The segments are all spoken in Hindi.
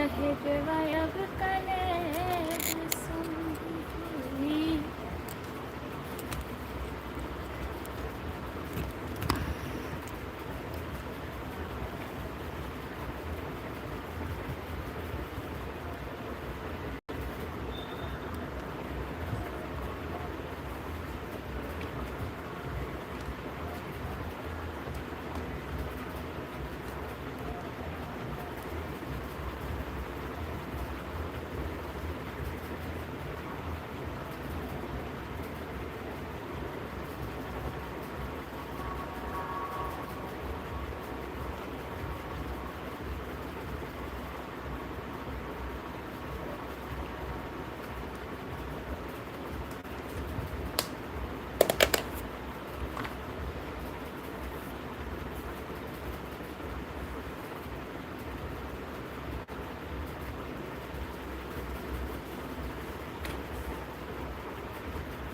दहेज वायब कलेब समधी।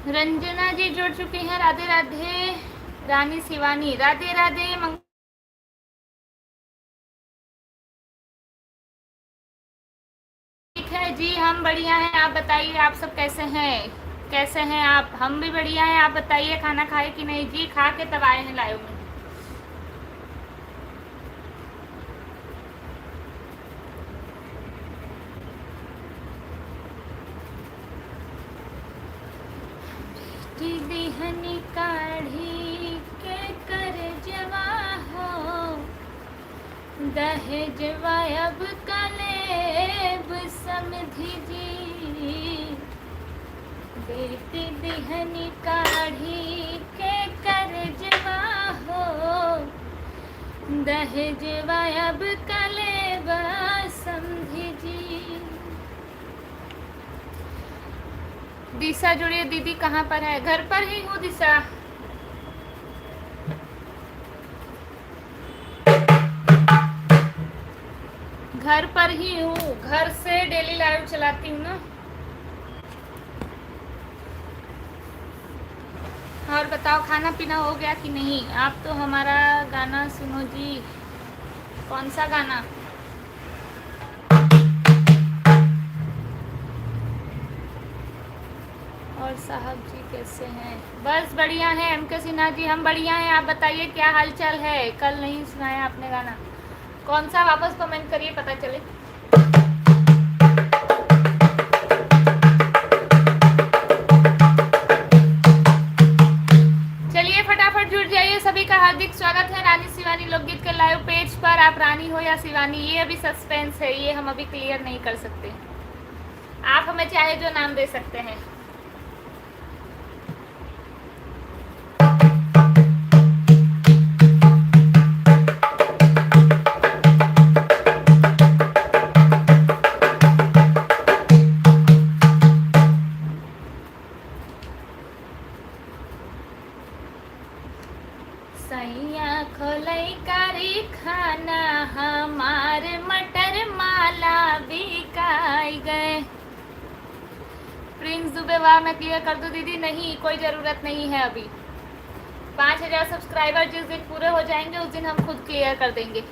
रंजना जी जुड़ चुके हैं, राधे राधे। रानी शिवानी, राधे राधे। ठीक है जी, हम बढ़िया हैं। आप बताइए, आप सब कैसे हैं? कैसे हैं आप? हम भी बढ़िया हैं। आप बताइए, खाना खाए कि नहीं? जी खा के तब आए हैं लाइव में। दिहनी काढ़ी के कर जवा हो, दहेज वायब कलेब समधी जी। बेटी दिहनी काढ़ी के कर जवा हो, दहेज वायब कलेब समधी जी। दिशा जुड़िए। दीदी कहाँ पर है? घर पर ही हूँ दिशा। घर पर ही हूँ, घर से डेली लाइव चलाती हूँ ना। और बताओ, खाना पीना हो गया कि नहीं? आप तो हमारा गाना सुनो जी। कौन सा गाना? और साहब जी कैसे हैं? बस बढ़िया है। एम के सिन्हा जी, हम बढ़िया हैं। आप बताइए क्या हाल चाल है? कल नहीं सुनाया आपने गाना, कौन सा? वापस कमेंट करिए, पता चले। चलिए फटाफट जुड़ जाइए। सभी का हार्दिक स्वागत है रानी शिवानी लोकगीत के लाइव पेज पर। आप रानी हो या शिवानी, ये अभी सस्पेंस है, ये हम अभी क्लियर नहीं कर सकते। आप हमें चाहे जो नाम दे सकते हैं। सैया खोलई कारी खाना, हमार मटर माला बिकाई गए। प्रिंस दुबे, वाह, मैं क्लियर कर दूं दीदी? नहीं, कोई ज़रूरत नहीं है अभी। 5000 सब्सक्राइबर जिस दिन पूरे हो जाएंगे उस दिन हम खुद क्लियर कर देंगे।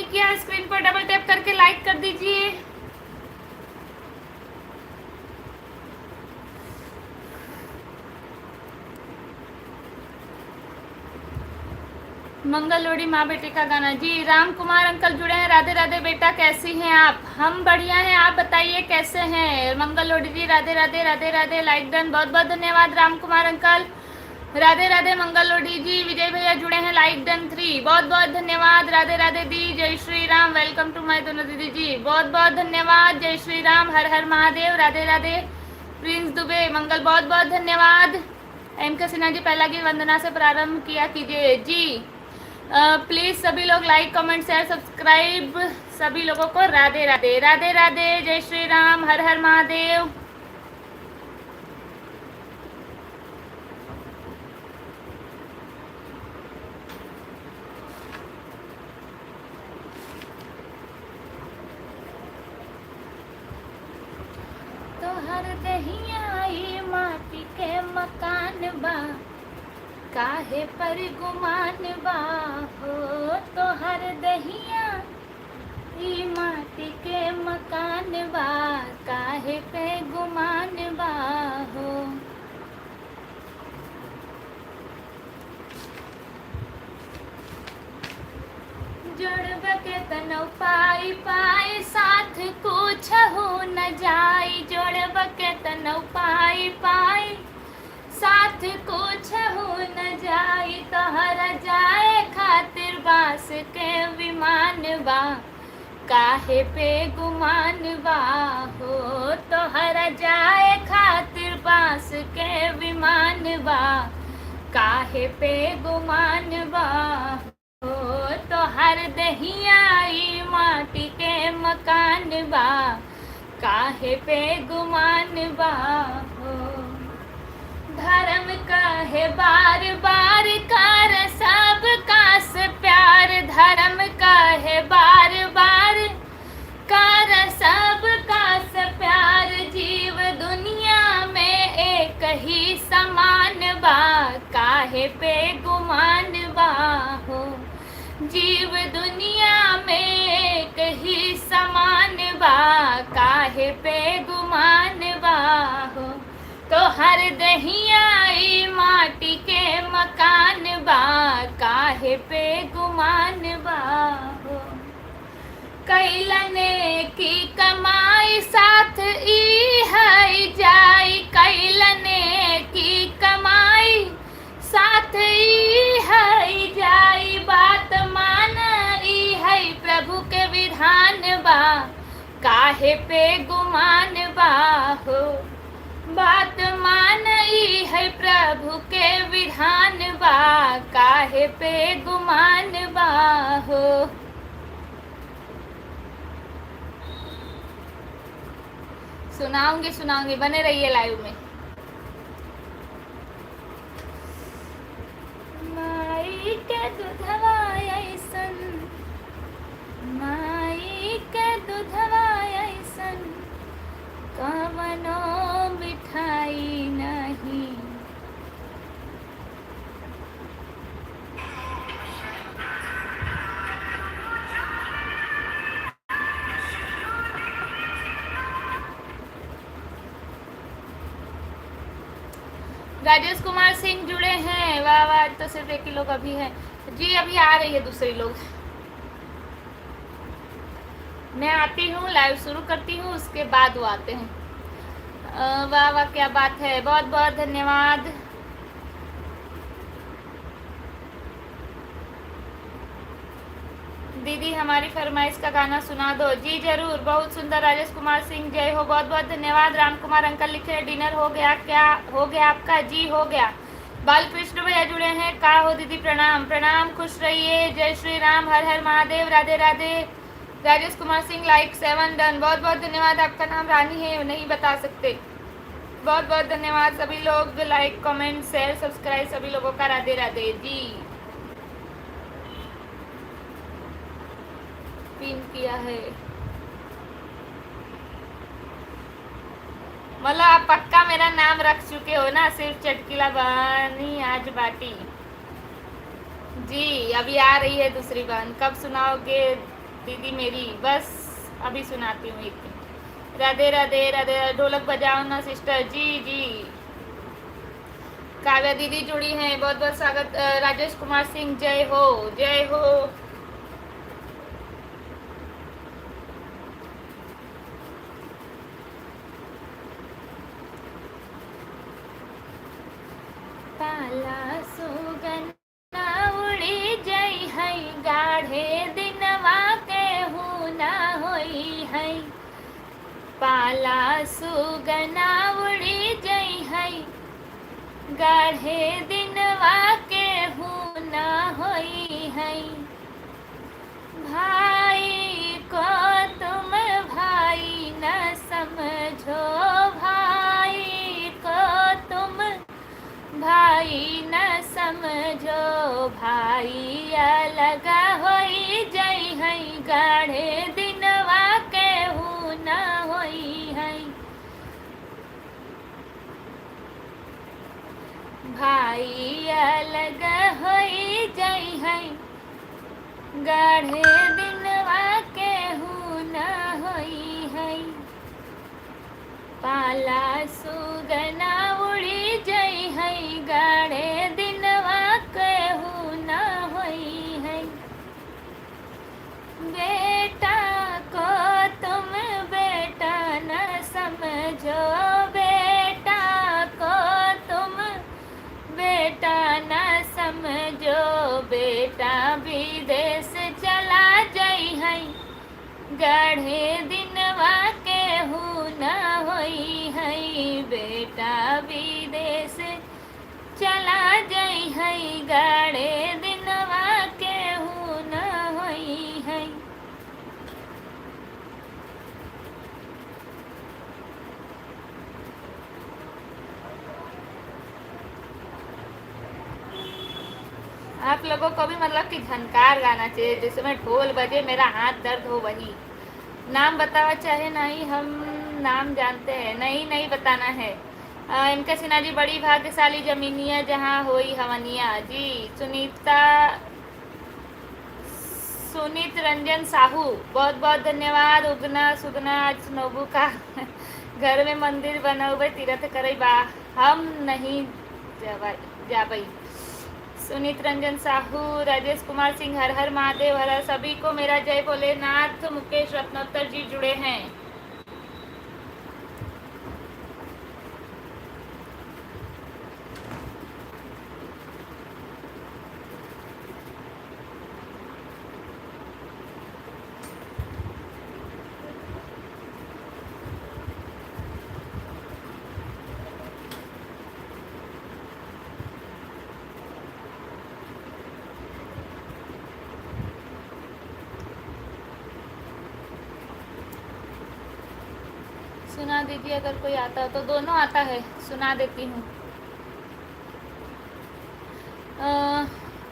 नहीं किया स्क्रीन पर डबल टैप करके लाइक कर दीजिए। मंगल लोड़ी माँ बेटे का गाना। जी राम कुमार अंकल जुड़े हैं। राधे राधे बेटा, कैसी हैं आप? हम बढ़िया हैं, आप बताइए कैसे हैं? मंगल लोड़ी जी राधे राधे राधे राधे, लाइक डन, बहुत बहुत धन्यवाद राम कुमार अंकल। राधे राधे मंगल लोड़ी जी। विजय भैया जुड़े हैं, लाइक डन 3, बहुत बहुत धन्यवाद। राधे राधे दी, जय Shri Ram, welcome to my दोनों दीदी जी, बहुत बहुत धन्यवाद। जय श्री राम, हर हर महादेव, राधे राधे। प्रिंस दुबे मंगल, बहुत बहुत धन्यवाद। एम के सिन्हा जी पहला की वंदना से प्रारंभ किया कीजिए। जी प्लीज सभी लोग लाइक कमेंट शेयर सब्सक्राइब सभी लोगों को। राधे राधे राधे राधे, जय श्री राम, हर हर महादेव। तो हर दहिया माटी के मकान बा, काहे पर गुमान बा हो। तो हर दहिया ई माटी के मकान बा, काहे पे गुमान बा हो। जोड़ब के तनौ पाई पाई, साथ कुछ हो न जाई। जोड़ब के तनौ पाई पाई, साथ कुछ हो न जाई। तोहरा जाए खातिर बास के विमान बा, काहे पे गुमान बा हो। तोहरा जाए खातिर बास के विमान बा, काहे पे गुमान बा हो। तोहर दहिया ई माटी के मकान बा, काहे पे गुमान बा हो। धर्म कहे बार बार कर सब कास प्यार। धर्म कहे बार बार कर सब कास प्यार। जीव दुनिया में एक ही समान बा, काहे पे गुमान बा हो। जीव दुनिया में एक ही समान बा, काहे पे गुमान बा हो। तो हर दहिया ई माटी के मकान बा, काहे पे गुमान बा हो। कैलने की कमाई साथ ई है जाई। कैलने की कमाई साथ ई है जाई। बात मान ई है प्रभु के विधान बा, काहे पे गुमान बा हो। बात मान ई है प्रभु के विधान बा, काहे पे गुमान बा हो। सुनाऊंगी, बने रहिए लाइव में। माई के दूधवा ऐसन, माई के दूधवा ऐसन, कवनो मिठाई नहीं। राजेश कुमार सिंह जुड़े हैं, वाह वाह। तो सिर्फ एक ही लोग अभी हैं जी, अभी आ रही है दूसरे लोग। मैं आती हूँ, लाइव शुरू करती हूँ, उसके बाद वो आते हैं। वाह वाह, क्या बात है, बहुत बहुत धन्यवाद। दीदी हमारी फरमाइश का गाना सुना दो। जी जरूर, बहुत सुंदर। राजेश कुमार सिंह जय हो, बहुत बहुत धन्यवाद। राम कुमार अंकल लिखे डिनर हो गया क्या? हो गया आपका? जी हो गया। बालकृष्ण भैया जुड़े हैं, का हो दीदी? प्रणाम प्रणाम, खुश रहिए। जय श्री राम, हर हर महादेव, राधे राधे। राजेश कुमार सिंह लाइक 7 डन, बहुत बहुत धन्यवाद। आपका नाम रानी है, नहीं बता सकते। बहुत बहुत धन्यवाद सभी लोग, लाइक कमेंट शेयर सब्सक्राइब सभी लोगों का। राधे राधे जी। पिन किया है, मतलब आप पक्का मेरा नाम रख चुके हो ना, सिर्फ चटकीला बनी आज बाटी। जी अभी आ रही है दूसरी बहन, कब सुनाओगे दीदी मेरी, बस अभी सुनाती हूँ एक दिन। राधे राधे राधे, ढोलक बजाओ ना सिस्टर। जी जी। काव्या दीदी जुड़ी हैं, बहुत बहुत स्वागत। राजेश कुमार सिंह, जय हो जय हो। पाला सुगना उड़ी जई है, गाढ़े दिनवा के ना होई है। पाला सुगना उड़ी जई है, गाढ़े दिनवा के ना होई है। भाई को तुम भाई न समझो, भाई को तुम भाई न समझो, भाई अलग होई जई है, गाढ़े दिनवा के ना होई है। भाई अलग होई जई है, गाढ़े दिनवा के ना होई है। पाला सुगना उड़ी जई है, गाढ़े दिनवा के ना होई है। बेटा को तुम बेटा न समझो, बेटा को तुम बेटा न समझो, बेटा विदेश चला जई है, गाढ़े दिनवा के ना होई है। बेटा विदेश चला जई है, गाढ़े दिनवा के ना होई है। आप लोगों को भी मतलब कि झनकार गाना चाहिए, जिसमें ढोल बजे मेरा हाथ दर्द हो। वही नाम बतावा चाहे नहीं, हम नाम जानते हैं, नहीं बताना है। इनका सिन्हा जी, बड़ी भाग्यशाली जमीनिया जहाँ होई हवनिया। जी सुनीत रंजन साहू, बहुत बहुत धन्यवाद। उगना सुगना आज नोबू का घर में मंदिर बनौबे, तीर्थ करे बा, हम नहीं जाबई। सुनीत रंजन साहू, राजेश कुमार सिंह, हर हर महादेव, हर हर। सभी को मेरा जय भोलेनाथ। मुकेश रत्नोत्तर जी जुड़े हैं। सुना दीजिए अगर कोई आता हो तो। दोनों आता है, सुना देती हूँ।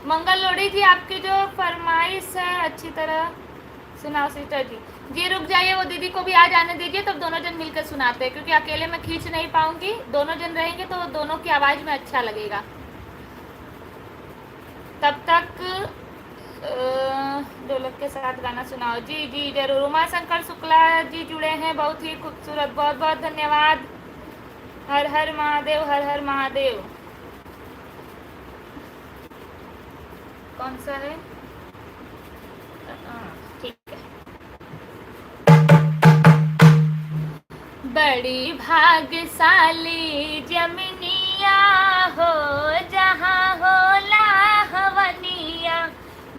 मंगल लोड़ी जी, आपकी जो फरमाइश है अच्छी तरह सुनाओ सिस्टर जी। जी रुक जाइए, वो दीदी को भी आ जाने दीजिए, तब दोनों जन मिलकर सुनाते हैं, क्योंकि अकेले मैं खींच नहीं पाऊंगी। दोनों जन रहेंगे तो दोनों की आवाज़ में अच्छा लगेगा। तब तक ढोलक के साथ गाना सुनाओ। जी जी जरूर। उमा शंकर शुक्ला जी जुड़े हैं, बहुत ही खूबसूरत, बहुत बहुत धन्यवाद। हर हर महादेव, हर हर महादेव। कौन सा है? ठीक है। बड़ी भाग्यशाली जमीनिया हो, जहाँ होला हवनिया।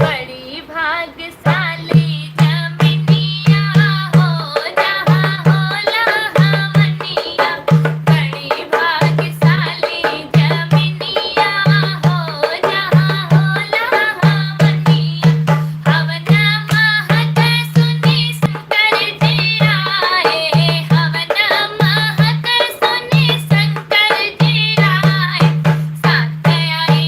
बड़ी भाग्यशाली जमीनिया हो, जहाँ होला हवनिया। बड़ी भाग्यशाली जमीनिया हो, जहाँ होला हवनिया। हवना महक सुनी शंकर जी आए, हवना महक सुनी शंकर जी आए। साथ आई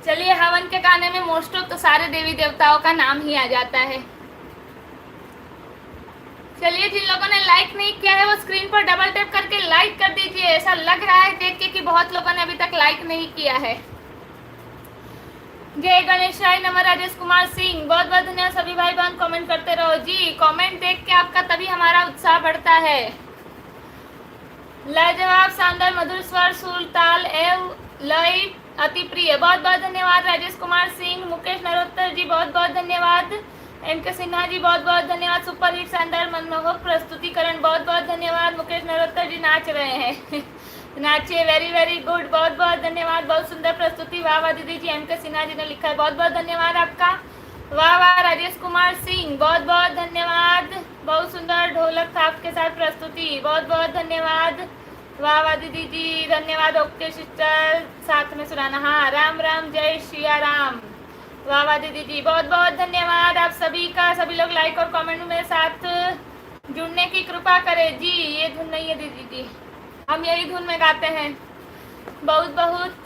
चलिए, हवन के गाने में मोस्ट ऑफ तो सारे देवी देवताओं का नाम ही आ जाता है। चलिए, जिन लोगों ने लाइक नहीं किया है वो स्क्रीन पर डबल टैप करके लाइक कर दीजिए। ऐसा लग रहा है देख के कि बहुत लोगों ने अभी तक लाइक नहीं किया है। जय गणेशाय नमः। राजेश कुमार सिंह, बहुत बहुत धन्यवाद। सभी भाई बहन कमेंट करते रहो जी, कमेंट देख के आपका तभी हमारा उत्साह बढ़ता है। लाजवाब, शानदार, मधुर स्वर, सुर, ताल एवं लय अति प्रिय। बहुत बहुत धन्यवाद राजेश कुमार सिंह। मुकेश नरोत्तर जी, बहुत बहुत धन्यवाद। एम.के. सिन्हा जी, बहुत बहुत धन्यवाद। सुपर हिट, शानदार, मनमोहक प्रस्तुतिकरण, बहुत बहुत धन्यवाद। मुकेश नरोत्तर जी नाच रहे हैं नाचिए, वेरी वेरी गुड, बहुत बहुत धन्यवाद। बहुत सुंदर प्रस्तुति, वाह वाह दीदी जी। एम.के. सिन्हा जी ने लिखा है, बहुत बहुत धन्यवाद आपका। वाह वाह राजेश कुमार सिंह, बहुत बहुत धन्यवाद। बहुत सुंदर ढोलक था आपके साथ प्रस्तुति, बहुत बहुत धन्यवाद। वाह वाह दीदी जी, धन्यवाद। ओके सिस्टर, साथ में सुनाना। हाँ, राम राम, जय श्रिया राम। वाह वाह दीदी जी, बहुत बहुत धन्यवाद आप सभी का। सभी लोग लाइक और कमेंट में साथ जुड़ने की कृपा करें जी। ये धुन नहीं है दीदी जी, हम यही धुन में गाते हैं। बहुत बहुत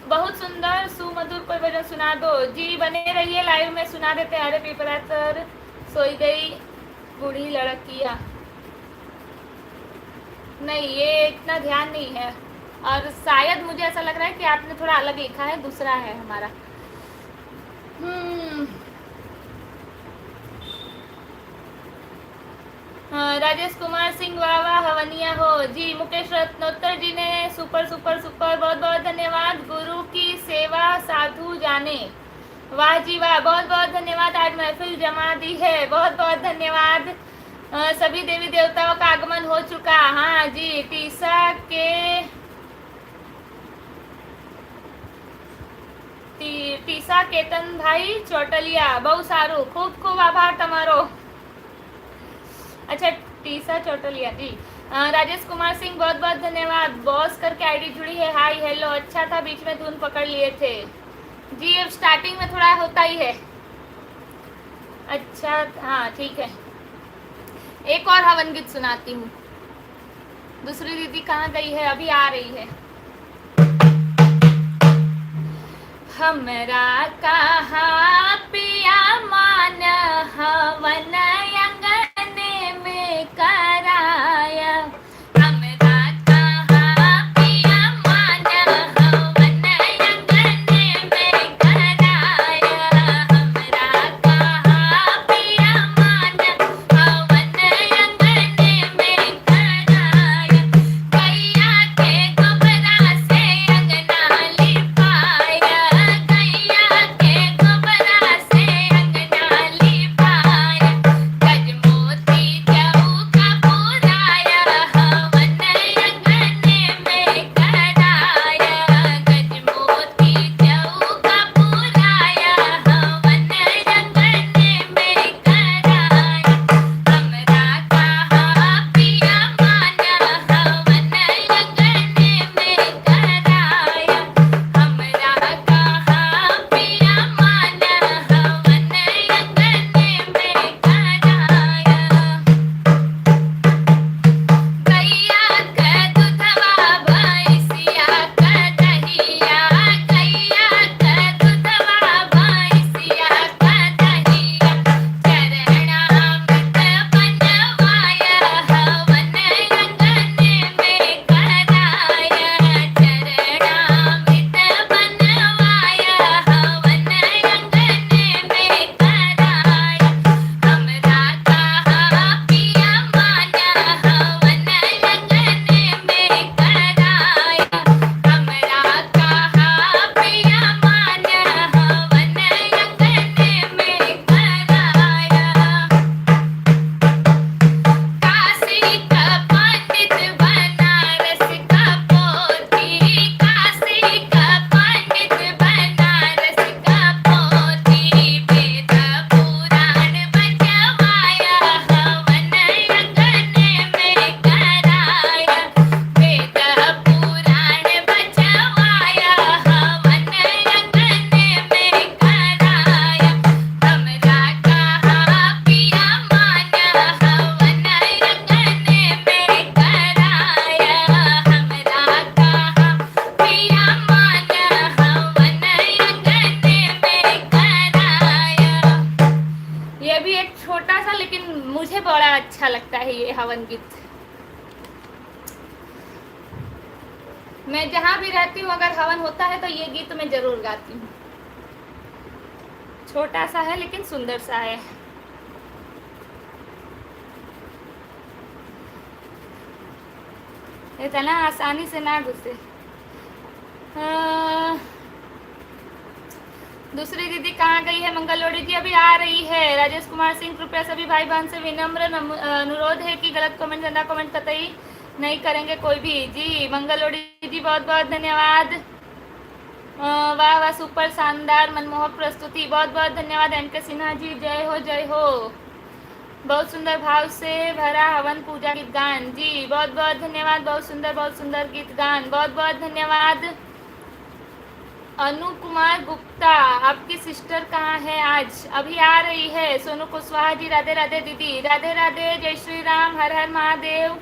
बहुत सुंदर, सुमधुर, कोई भजन सुना दो जी। बने रहिए, लाइव में सुना देते हैं। अरे पिपरा तर सोई गई बूढ़ी लड़कियाँ, नहीं ये इतना ध्यान नहीं है। और शायद मुझे ऐसा लग रहा है कि आपने थोड़ा अलग लिखा है, दूसरा है हमारा। राजेश कुमार सिंह, वाह वाह, हवनिया हो जी। मुकेश रत्नोत्तर जी ने सुपर सुपर सुपर, बहुत बहुत धन्यवाद। गुरु की सेवा साधु जाने, वाह जी वाह, बहुत बहुत धन्यवाद। आज महफिल जमा दी है, बहुत बहुत धन्यवाद। सभी देवी देवताओं का आगमन हो चुका। हाँ जी, टीसा केतन भाई चोटलिया, बहु सारू, खूब खूब आभार तमारो। अच्छा, टीसा चोटलिया जी। राजेश कुमार सिंह, बहुत बहुत धन्यवाद। बॉस करके आईडी जुड़ी है, हाय हेलो। अच्छा था, बीच में धुन पकड़ लिए थे जी। अब स्टार्टिंग में थोड़ा होता ही है। अच्छा हाँ ठीक है, एक और हवन गीत सुनाती हूँ। दूसरी दीदी कहाँ गई है? अभी आ रही है। हमरा कहाँ पिया मान हवन अंगने में कराया। हमरा कहाँ पिया मान हवन अंगने में कराया। हमरा कहाँ पिया मान हवन अंगने में कराया। गैया के गोबरा से अंगना लिपाया। गैया के गोबरा बड़ा अच्छा लगता है ये हवन गीत। मैं जहाँ भी रहती हूँ अगर हवन होता है तो ये गीत मैं जरूर गाती हूँ। छोटा सा है लेकिन सुंदर सा है। इतना आसानी से ना घुसे। दूसरी दीदी कहाँ गई है? मंगल लोड़ी जी अभी आ रही है। राजेश कुमार सिंह, कृपया सभी भाई बहन से विनम्र अनुरोध है कि गलत कमेंट, गंदा कमेंट कतई नहीं करेंगे कोई भी। जी मंगल लोड़ी जी बहुत बहुत धन्यवाद। वाह वाह, सुपर शानदार मनमोहक प्रस्तुति, बहुत बहुत धन्यवाद। एम के सिन्हा जी जय हो जय हो। बहुत सुंदर भाव से भरा हवन पूजा गीत गान। जी बहुत बहुत धन्यवाद, बहुत सुंदर गीत गान, बहुत बहुत धन्यवाद। अनु कुमार गुप्ता, आपकी सिस्टर कहाँ है? आज अभी आ रही है। सोनू कुशवाहा जी राधे राधे दीदी, राधे राधे, जय श्री राम, हर हर महादेव।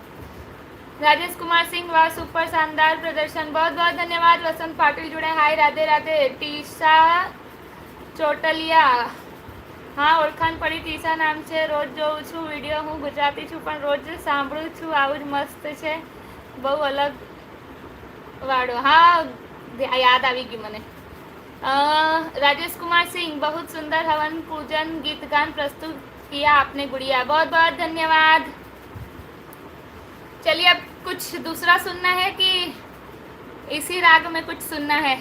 राजेश कुमार सिंह, वाह सुपर शानदार प्रदर्शन, बहुत बहुत धन्यवाद। वसंत पाटिल जुड़े, हाय राधे राधे। टीसा ચોટલિયા, હા ઓળખાણ પડી ટીસા નામ છે। રોજ જોઉં છું વિડીયો, હું ગુજરાતી છું પણ રોજ સાંભળું છું, આવું જ મસ્ત છે, બહુ અલગ વાળો। હા याद આવી ગઈ મને। राजेश कुमार सिंह, बहुत सुंदर हवन पूजन गीत गान प्रस्तुत किया आपने गुड़िया, बहुत बहुत धन्यवाद। चलिए अब कुछ दूसरा सुनना है कि इसी राग में कुछ सुनना है?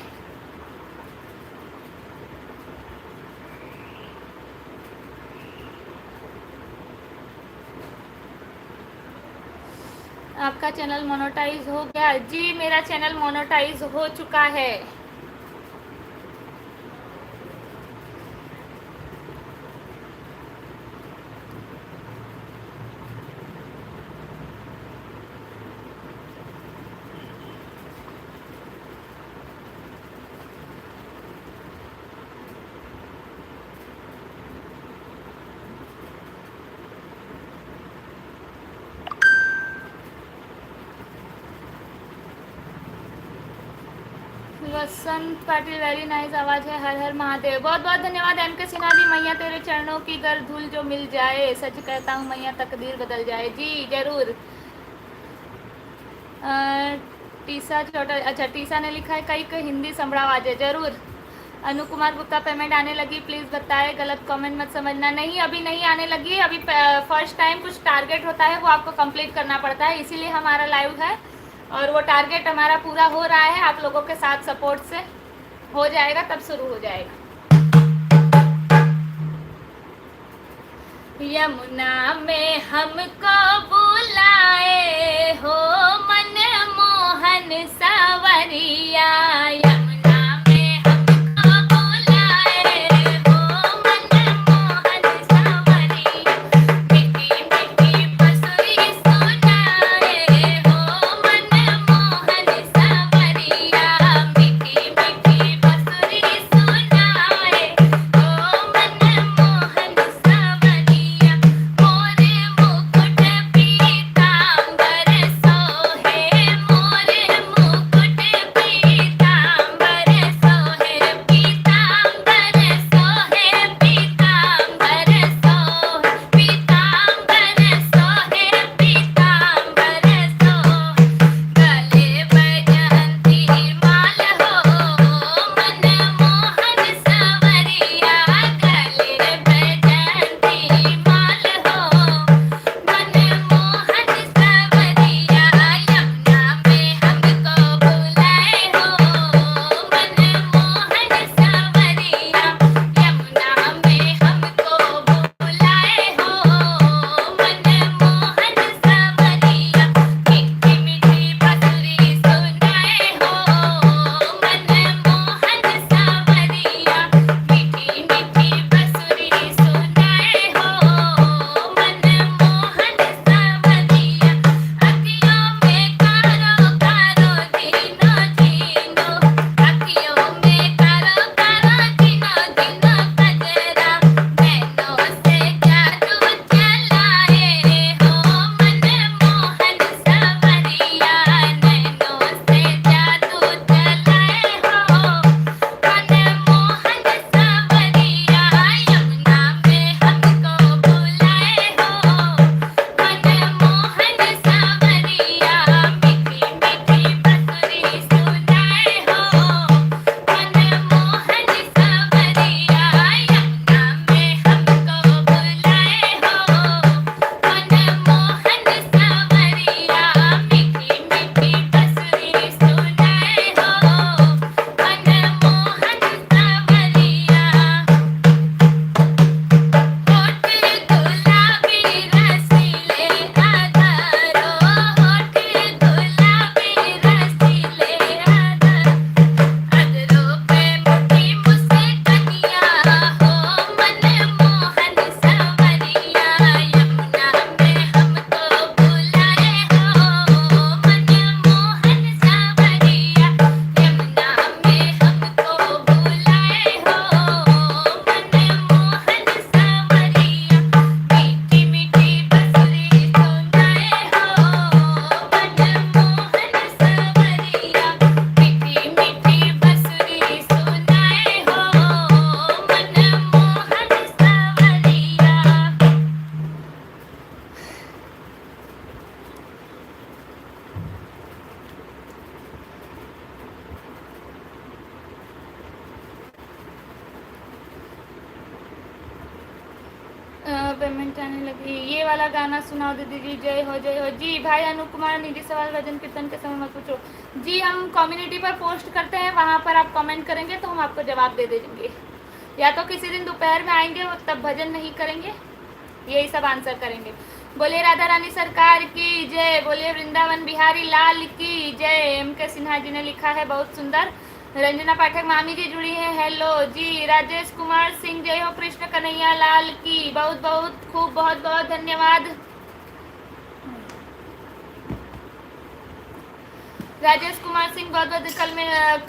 आपका चैनल मोनेटाइज हो गया? जी मेरा चैनल मोनेटाइज हो चुका है। वसंत पाटिल, वेरी नाइस आवाज है, हर हर महादेव, बहुत बहुत धन्यवाद। एम के सिन्हा जी, मैया तेरे चरणों की गर धूल जो मिल जाए, सच कहता हूँ मैया तकदीर बदल जाए। जी जरूर। टीसा चौटा, अच्छा टीसा ने लिखा है कई कई हिंदी संभड़ाओ आज, जरूर। अनु कुमार गुप्ता, पेमेंट आने लगी प्लीज़ बताए, गलत कमेंट मत समझना। नहीं अभी नहीं आने लगी, अभी फर्स्ट टाइम कुछ टारगेट होता है वो आपको कंप्लीट करना पड़ता है, इसीलिए हमारा लाइव है और वो टारगेट हमारा पूरा हो रहा है। आप लोगों के साथ सपोर्ट से हो जाएगा, तब शुरू हो जाएगा। यमुना में हमको बुलाए हो मन मोहन सावरिया, यमुना में हमको बुलाए हो मन मोहन सावरिया, मीठी मीठी बंसुरी सुनाए हो मन मोहन सावरिया, मीठी मीठी बंसुरी सुनाए हो मन मोहन सावरिया, मोरे मुकुट पीतांबर सोहे, मोरे मुकुट पीतांबर पेमेंट आने लगी। ये वाला गाना सुनाओ दीदी जी, जय हो जय हो। जी भाई अनु कुमार, निजी सवाल भजन कीर्तन के समय मत पूछो जी, हम कम्युनिटी पर पोस्ट करते हैं, वहाँ पर आप कमेंट करेंगे तो हम आपको जवाब दे देंगे, या तो किसी दिन दोपहर में आएंगे तब भजन नहीं करेंगे, यही सब आंसर करेंगे। बोलिए राधा रानी सरकार की जय, बोलिए वृंदावन बिहारी लाल की जय। एम के सिन्हा जी ने लिखा है, बहुत सुंदर। रंजना पाठक मामी जी जुड़ी हैं, हेलो जी। राजेश कुमार सिंह जय हो कृष्ण कन्हैया लाल की, बहुत बहुत खूब, बहुत बहुत धन्यवाद। राजेश कुमार सिंह बहुत बहुत।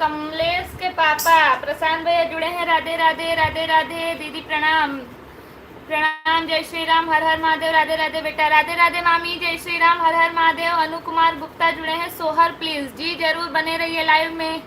कमलेश के पापा प्रशांत भैया जुड़े हैं, राधे राधे राधे राधे। दीदी प्रणाम प्रणाम, जय श्री राम, हर हर महादेव, राधे राधे बेटा, राधे राधे मामी, जय श्री राम, हर हर महादेव। अनु कुमार गुप्ता जुड़े हैं, सोहर प्लीज जी, जरूर बने रहिए लाइव में।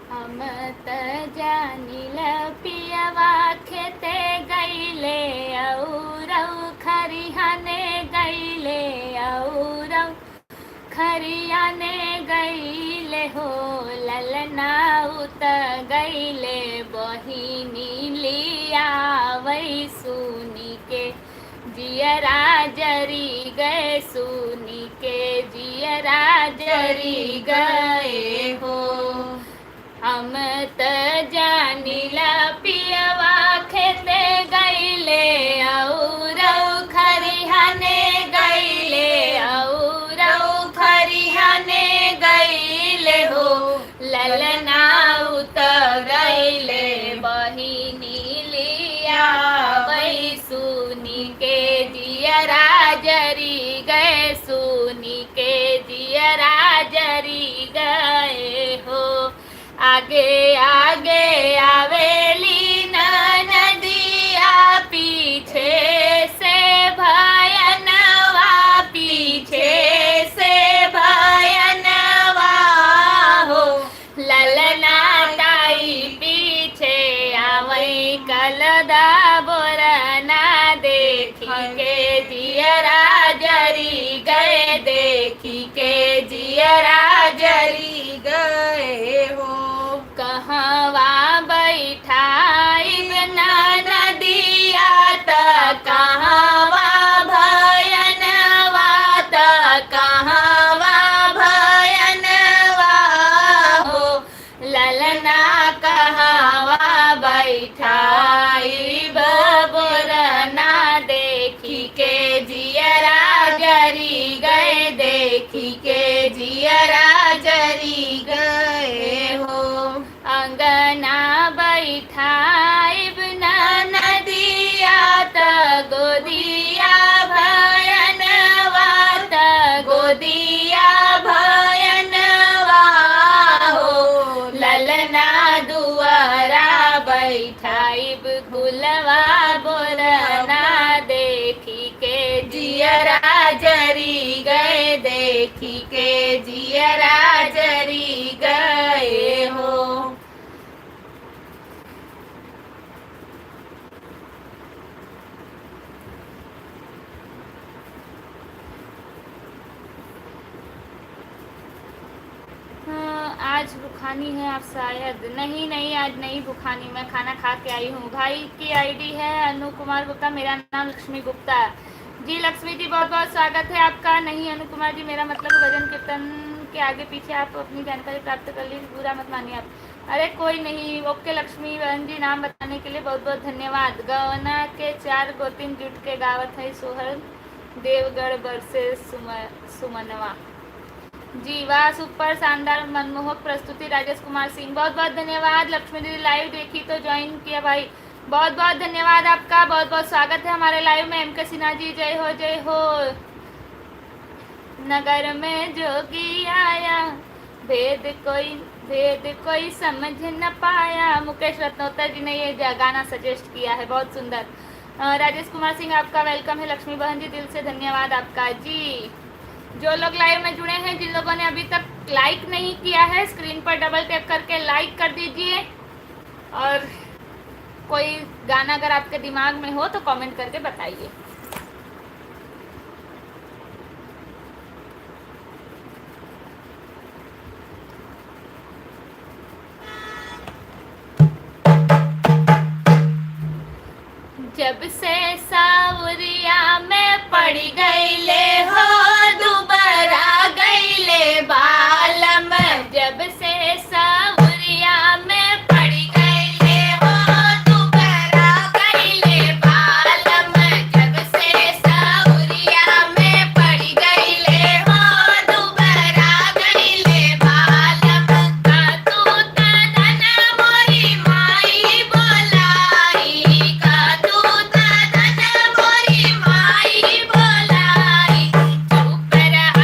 हम त जानिल पियवा खेते गईले औरौ खरिहाने गईले औरौ खरियाने गईले हो, ललना उत गईले बहिनी लिया वही सुनी के जियरा जरी गए, सुनी के जियरा जरी गए हो। हम त जानिला पियवा खेते गईले औरौ खरिहाने गईले औरौ खरिहाने गईले हो, ललना उत गईले बहिनी लिया वही सुनी के जियरा जरी गए, सुनी के जियरा जरी गए हो। आगे आगे आवेली नदिया, पीछे से भयनवा, पीछे से भयनवा हो, ललना ताई पीछे आवई कलदा बोरना, देखी के जियरा जरी गए, देखी के जियरा जरी गए हो। कहवा बैठाइब नदिया त कहवा भयनवा, त कहवा भयनवा हो, ललना कहवा बैठाइब बोरना, देखी के जियरा जरी गए, देखी के जियरा जरी गए हो। अंगना बैठाइब नदिया त गोदिया भयनवा, त गोदिया भयनवा हो, ललना दुआरा बैठाइब गुलवा बोरना, देखी के जियरा जरी गए, देखी के जियरा जरी गए हो। आज भुखानी है आप शायद? नहीं नहीं, आज नहीं भुखानी, मैं खाना खा के आई हूँ। भाई की आईडी है अनु कुमार गुप्ता, मेरा नाम लक्ष्मी गुप्ता जी। लक्ष्मी जी बहुत बहुत स्वागत है आपका। नहीं अनु कुमार जी, मेरा मतलब भजन कीर्तन के आगे पीछे आप अपनी जानकारी प्राप्त कर लीजिए, बुरा मत मानिए आप। अरे कोई नहीं, ओके लक्ष्मी बहन जी, नाम बताने के लिए बहुत बहुत धन्यवाद। गवना के 4 गोतिन जुट के गावत है सोहर, देवगढ़ बरसे सुमनवा जी। वाह सुपर शानदार मनमोहक प्रस्तुति राजेश कुमार सिंह, बहुत बहुत धन्यवाद। लक्ष्मी दीदी लाइव देखी तो ज्वाइन किया भाई, बहुत बहुत धन्यवाद आपका, बहुत बहुत स्वागत है हमारे लाइव में। एम के सिन्हा जी जय हो जय हो। नगर में जोगी आया भेद कोई समझ न पाया। मुकेश रत्नोत्तर जी ने ये गाना सजेस्ट किया है, बहुत सुंदर। राजेश कुमार सिंह आपका वेलकम है। लक्ष्मी बहन जी दिल से धन्यवाद आपका जी। जो लोग लाइव में जुड़े हैं, जिन लोगों ने अभी तक लाइक नहीं किया है, स्क्रीन पर डबल टैप करके लाइक कर दीजिए। और कोई गाना अगर आपके दिमाग में हो तो कमेंट करके बताइए। जब से सावरिया में पड़ गई ले हो, दुबारा गई ले बालम। जब से सावरिया में पड़ गई ले हो, दुबारा गई ले बालम। जब से सावरिया में पड़ गई ले हो, दुबारा गई ले बालम। का तू तन मोरी माई बोलाई, का तू तन मोरी माई बोलाई। चुप रहा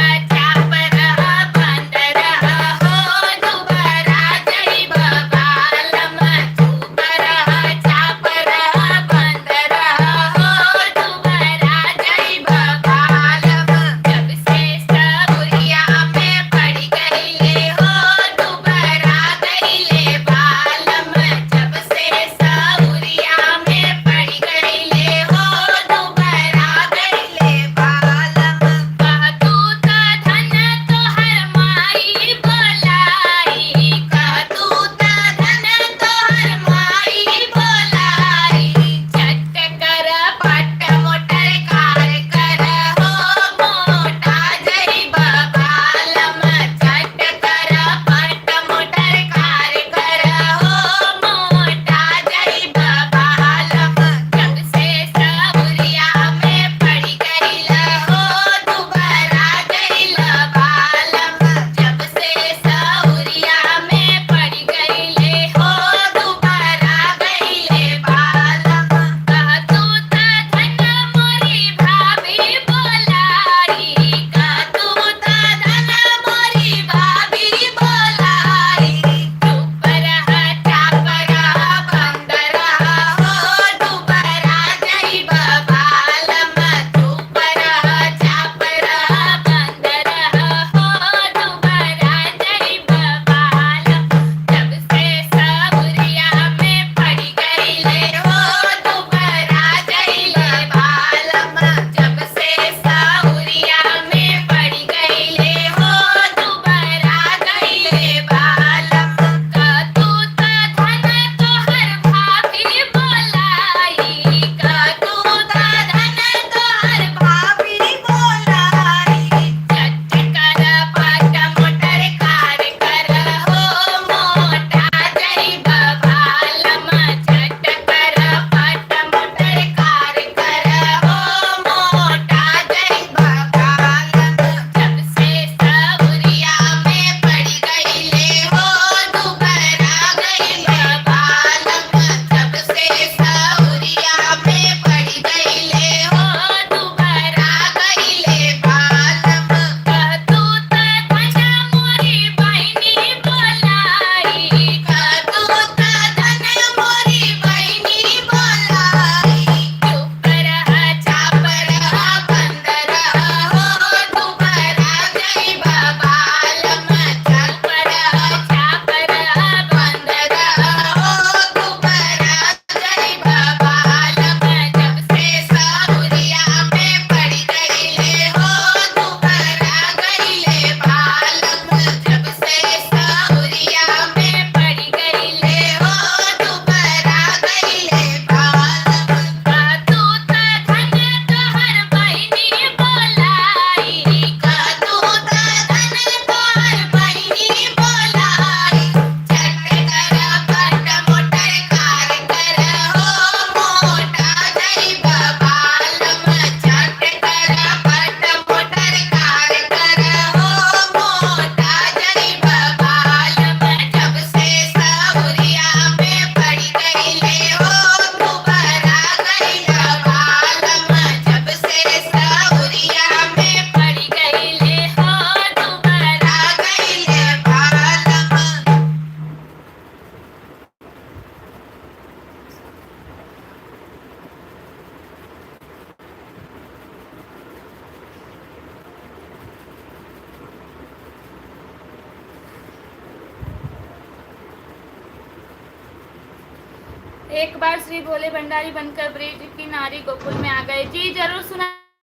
एक बार श्री भोले भंडारी बनकर ब्रिज की नारी गोकुल में आ गए। जी जरूर सुना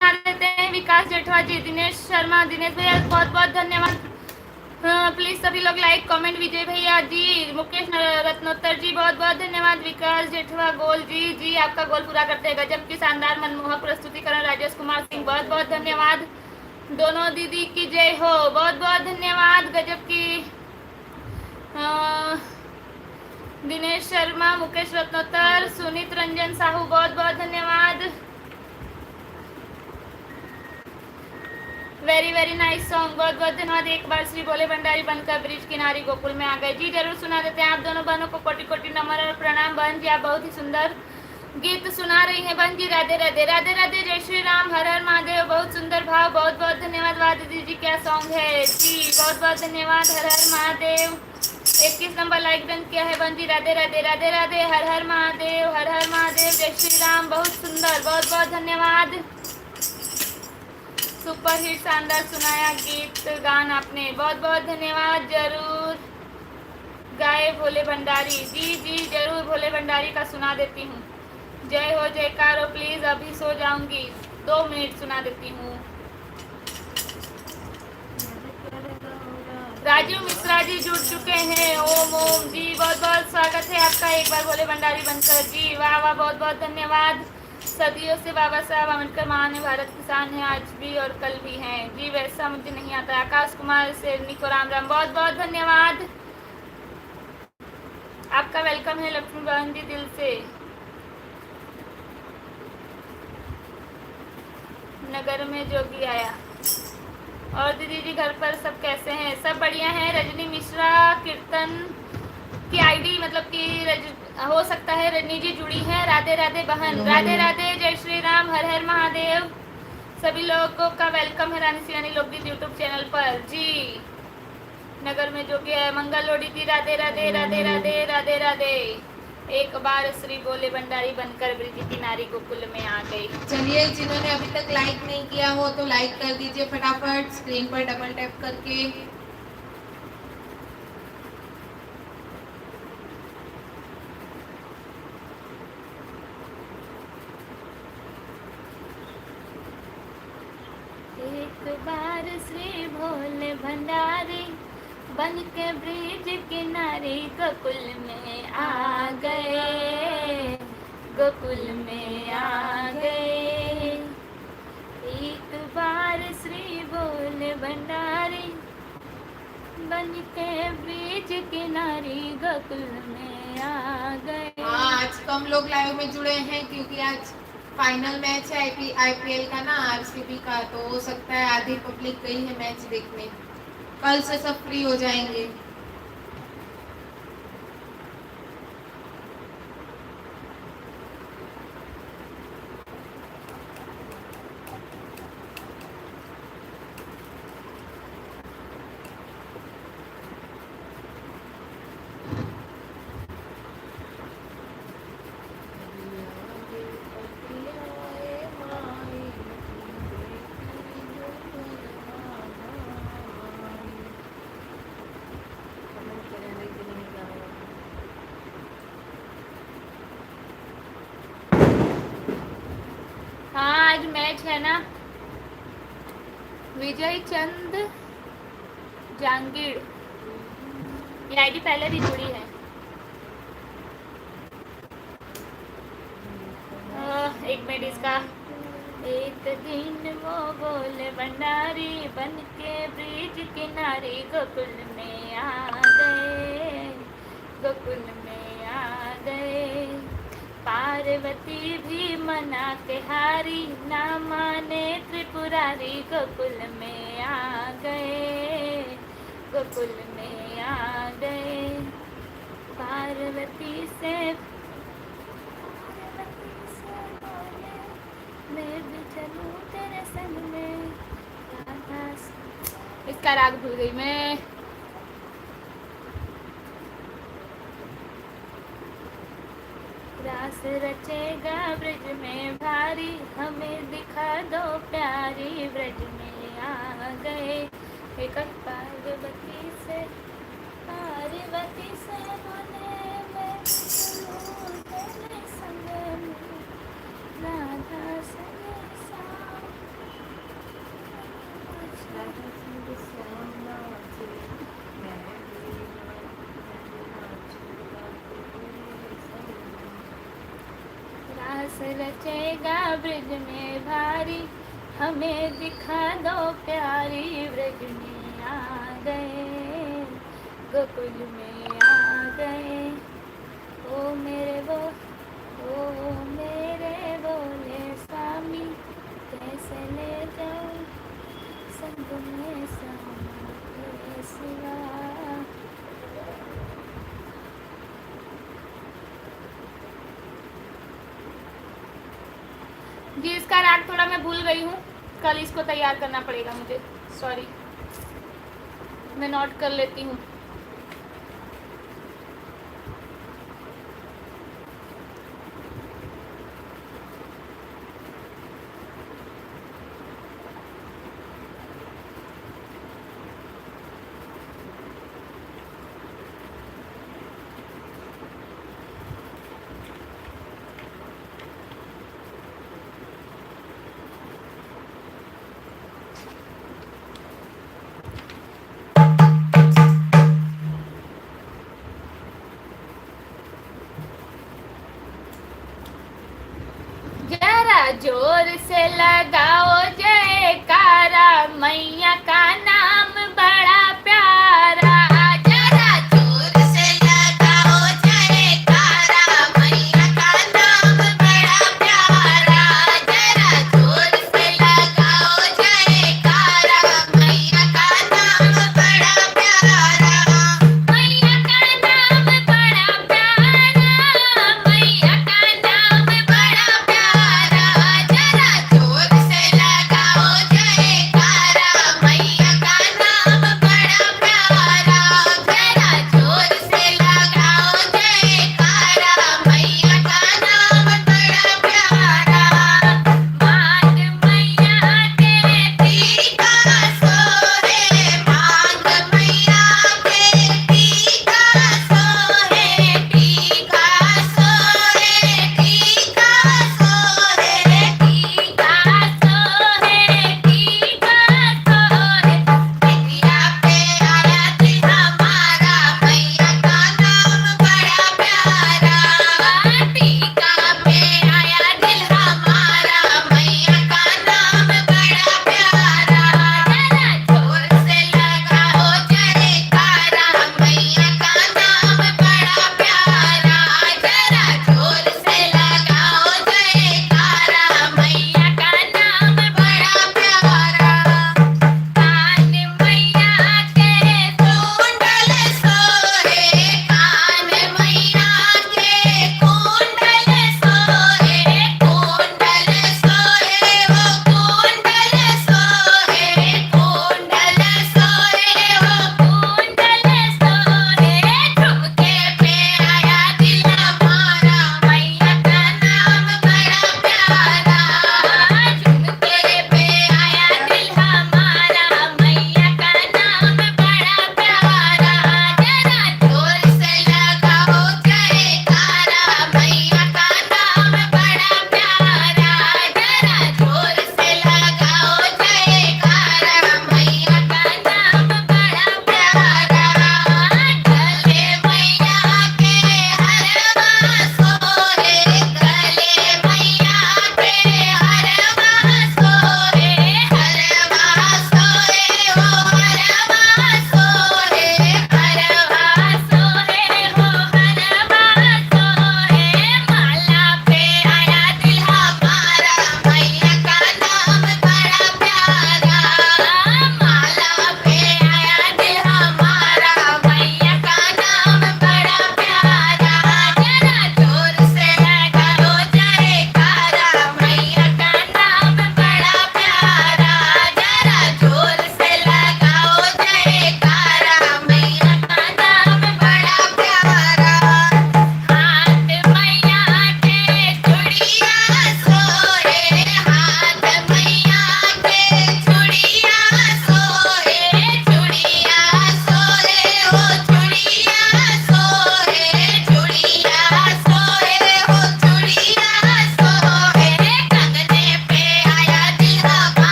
देते हैं। विकास जेठवा जी, दिनेश शर्मा, दिनेश भैया बहुत बहुत धन्यवाद। प्लीज सभी लोग लाइक कमेंट। विजय भैया जी, मुकेश रत्नोत्तर जी बहुत बहुत धन्यवाद। विकास जेठवा गोल जी, जी आपका गोल पूरा करते हैं। गजब की शानदार मनमोहक प्रस्तुतिकरण राजेश कुमार सिंह, बहुत बहुत धन्यवाद। दोनों दीदी की जय हो, बहुत बहुत धन्यवाद। गजब की दिनेश शर्मा, मुकेश रत्नोत्तर, सुनीत रंजन साहू बहुत बहुत धन्यवाद। वेरी वेरी नाइस सॉन्ग, बहुत बहुत धन्यवाद। एक बार श्री भोले भंडारी बनकर ब्रिज किनारी गोकुल में आ गए। जी जरूर सुना देते हैं। आप दोनों बहनों को कोटि कोटि नमन और प्रणाम। बहन जी आप बहुत ही सुंदर गीत सुना रही हैं। बहन जी राधे राधे, राधे राधे, जय श्री राम, हर हर महादेव। बहुत सुंदर भाव, बहुत बहुत धन्यवाद। वाह दीदी जी क्या सॉन्ग है जी, बहुत बहुत धन्यवाद। हर हर महादेव। 21 नंबर लाइक डन किया है। बहन जी राधे राधे, राधे राधे, हर हर महादेव, हर हर महादेव, जय श्री राम। बहुत सुंदर, बहुत बहुत धन्यवाद। सुपर हिट शानदार सुनाया गीत गान आपने, बहुत बहुत धन्यवाद। जरूर गाए भोले भंडारी। जी जी जरूर भोले भंडारी का सुना देती हूँ। जय हो जयकार हो। प्लीज अभी सो जाऊंगी, 2 मिनट सुना देती हूँ। राजू मिश्रा जी जुड़ चुके हैं। ओम ओम जी बहुत बहुत स्वागत है आपका एक बार भोले भंडारी बनकर। जी वाह वाह, बहुत बहुत धन्यवाद। सदियों से बाबा साहब अम्बेडकर महान है, भारत किसान है, आज भी और कल भी हैं। जी वैसा मुझे नहीं आता। आकाश कुमार शेरनी को राम राम, बहुत बहुत धन्यवाद। आपका वेलकम है लक्ष्मी बहन जी दिल से। नगर में जोगी आया। और दीदी जी घर पर सब कैसे हैं? सब बढ़िया हैं। रजनी मिश्रा कीर्तन की आईडी मतलब कि हो सकता है रजनी जी जुड़ी है। राधे राधे बहन, राधे राधे, जय श्री राम, हर हर महादेव। सभी लोगों का वेलकम है रानी शिवानी लोकगीत यूट्यूब चैनल पर। जी नगर में जो कि मंगल लोडी जी, राधे राधे, राधे राधे, राधे राधे। एक बार श्री भोले भंडारी बनकर ब्रिज की नारी गोकुल में आ गई। चलिए जिन्होंने अभी तक लाइक नहीं किया हो तो लाइक कर दीजिए फटाफट, स्क्रीन पर डबल टैप करके। एक बार श्री भोले भंडारी बन के ब्रिज किनारे गोकुल में आ गए, गोकुल में आ गए। एक बार श्री भोले भंडारी बन के ब्रिज किनारे गोकुल में आ गए। आज कम लोग लाइव में जुड़े हैं क्योंकि आज फाइनल मैच है आईपीएल का ना, आरसीबी का, तो हो सकता है आधी पब्लिक गई है मैच देखने। कल से सब फ्री हो जाएंगे। हाँ आज मैच है ना। विजय चंद जहांगीर ये आईडी पहले ही जुड़ी है। एक मिनट इसका। एक दिन वो बोले भंडारी बन के ब्रिज किनारे गोकुल में आ गए, गोकुल में आ गए। पार्वती भी मना के हारी, ना माने त्रिपुरारी गोकुल में आ गए, गोकुल में आ गए। पार्वती से मैं भी चलूं तेरे संग में। इसका राग भूल गई मैं। रास रचेगा ब्रज में भारी, हमें दिखा दो प्यारी। ब्रज में आ गए एक पार्वती से बोले मैं चलूं तेरे राधा संग रास रचेगा ब्रज में भारी, हमें दिखा दो प्यारी, ब्रज में आ गए, गोकुल में आ गए। ओ मेरे बोले स्वामी, कैसे ले जाऊं संग में सारे सिवा। जी इसका राग थोड़ा मैं भूल गई हूँ, कल इसको तैयार करना पड़ेगा मुझे, सॉरी, मैं नोट कर लेती हूँ। जरा जोर से लगाओ जयकारा, मैया का नाम बड़ा प्यारा। जरा जोर से लगाओ जयकारा, मैया का नाम बड़ा प्यारा। जरा जोर से लगाओ जयकारा, मैया का नाम बड़ा प्यारा। मैया का नाम बड़ा प्यारा, मैया का नाम बड़ा प्यारा। जरा जोर से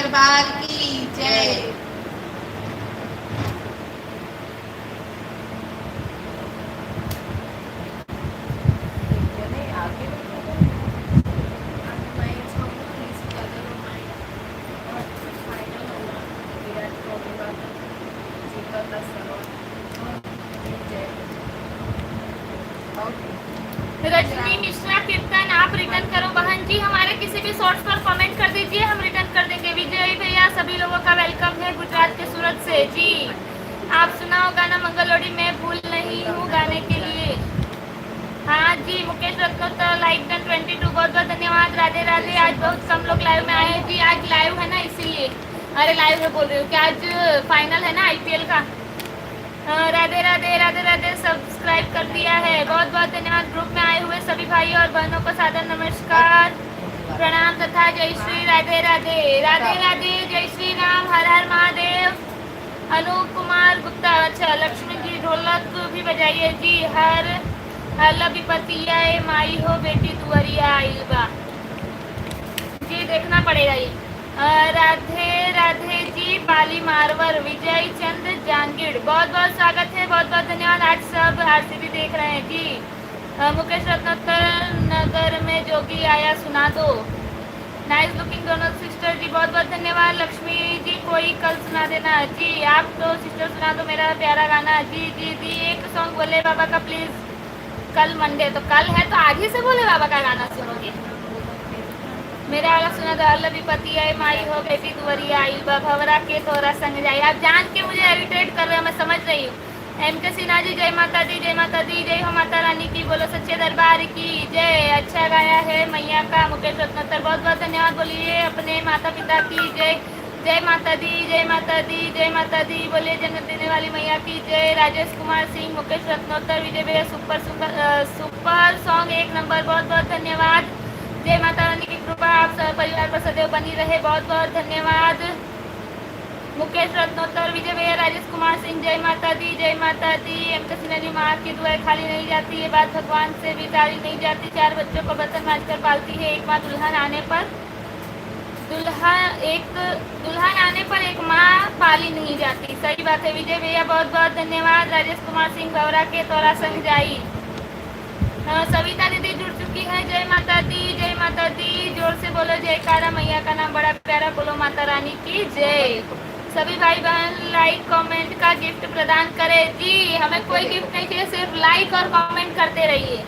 दरबार की जय। रजनी मिश्रा कीर्तन आप रिटर्न करो बहन जी, हमारे किसी भी शॉर्ट्स पर कमेंट कर दीजिए, हम रिटर्न कर देंगे। विजय भैया सभी लोगों का वेलकम है गुजरात के सूरत से जी। आप सुनाओ गाना मंगलोड़ी, मैं भूल नहीं हूँ गाने के लिए। हाँ जी मुकेश रत्नोत्तर लाइक डन 22 बहुत बहुत धन्यवाद। राधे राधे। आज बहुत कम लोग लाइव में आए हैं जी, आज लाइव है ना इसीलिए। अरे लाइव में बोल रही हूँ कि आज फाइनल है ना आईपीएल का। राधे राधे राधे राधे। सब्सक्राइब कर दिया है, बहुत बहुत धन्यवाद। ग्रुप में आए हुए सभी भाई और बहनों को सादर नमस्कार प्रणाम तथा जय श्री राधे राधे। राधे राधे जय श्री राम, हर हर महादेव। अनूप कुमार गुप्ता, अच्छा लक्ष्मी जी ढोलक भी बजाइए जी। हर विपतिया माई हो बेटी तुअरिया आईबा जी, देखना पड़ेगा ये। राधे राधे जी। पाली मारवर विजय चंद जांगीड़, बहुत बहुत स्वागत है, बहुत बहुत धन्यवाद। आज सब आरसीबी देख रहे हैं जी। मुकेश रत्नोत्तर नगर में जोगी आया सुना दो। नाइस लुकिंग दोनों सिस्टर जी, बहुत बहुत धन्यवाद। लक्ष्मी जी कोई कल सुना देना जी। आप तो सिस्टर सुना दो मेरा प्यारा गाना जी जी जी। एक सॉन्ग बोले बाबा का प्लीज। कल मंडे तो कल है तो आज ही से बोले बाबा का गाना सुनोगे। मेरा वाला सुना दो। अल्लाह विपति है माई हो बेटी दुवरिया आई भवरा के तोरा संग जाई। आप जान के मुझे इरिटेट कर रहे हो, मैं समझ रही हूँ। एम के सिन्हा जी जय माता दी जय माता दी। जय हो माता रानी की, बोलो सच्चे दरबार की जय। अच्छा गाया है मैया का। मुकेश रत्नोत्तर बहुत बहुत धन्यवाद। बोलिए अपने माता पिता की जय। जय माता दी जय माता दी जय माता दी। बोलिए जन्नत देने वाली मैया की जय। राजेश कुमार सिंह, मुकेश रत्नोत्तर, विजय भैया सुपर सुपर सॉन्ग एक नंबर, बहुत बहुत धन्यवाद। जय माता रानी की कृपा आप सब परिवार पर सदैव बनी रहे, बहुत बहुत धन्यवाद। मुकेश रत्नोत्तर, विजय भैया, राजेश कुमार सिंह, जय माता दी जय माता दी। एम के सिन्हा जी, माँ की दुआएं खाली नहीं जाती, ये बात भगवान से भी टाली नहीं जाती। 4 बच्चों को बर्तन मांझ कर पालती है एक माँ, दुल्हन आने पर एक माँ पाली नहीं जाती। सही बात है विजय भैया, बहुत बहुत धन्यवाद। राजेश कुमार सिंह, भवरा के तोरा संग जाई। सविता दीदी जुड़ चुकी है। जय माता दी जय माता दी। जोर से बोलो जयकारा, मैया का नाम बड़ा प्यारा, बोलो माता रानी की जय। सभी भाई बहन लाइक कमेंट का गिफ्ट प्रदान करें जी। हमें कोई गिफ्ट नहीं चाहिए, सिर्फ लाइक और कमेंट करते रहिए।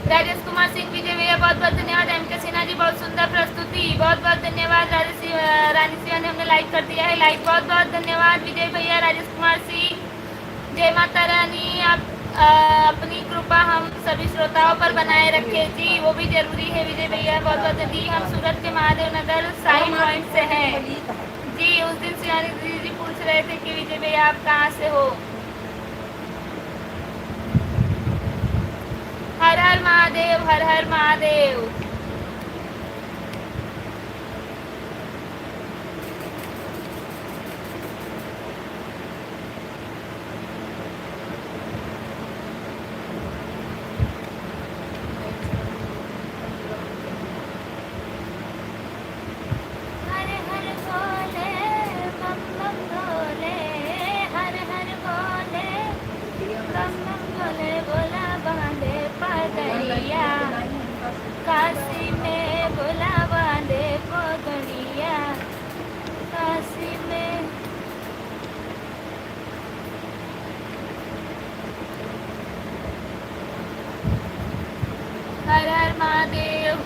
राजेश कुमार सिंह, विजय भैया बहुत बहुत धन्यवाद। एम के सिन्हा जी बहुत सुंदर प्रस्तुति, बहुत बहुत धन्यवाद। रानी सिंह ने हमने लाइक कर दिया है, लाइक बहुत बहुत धन्यवाद विजय भैया। राजेश कुमार सिंह, जय माता रानी। आप अपनी कृपा हम सभी श्रोताओं पर बनाए रखे जी, वो भी जरूरी है विजय भैया, बहुत बहुत दी। हम सूरत के महादेव नगर साई पॉइंट से हैं जी। उस दिन सियानी दीदी पूछ रहे थे कि विजय भैया आप कहाँ से हो। हर हर महादेव, हर हर महादेव। काशी में बोला बांधे पगड़िया, काशी में। हर हर महादेव।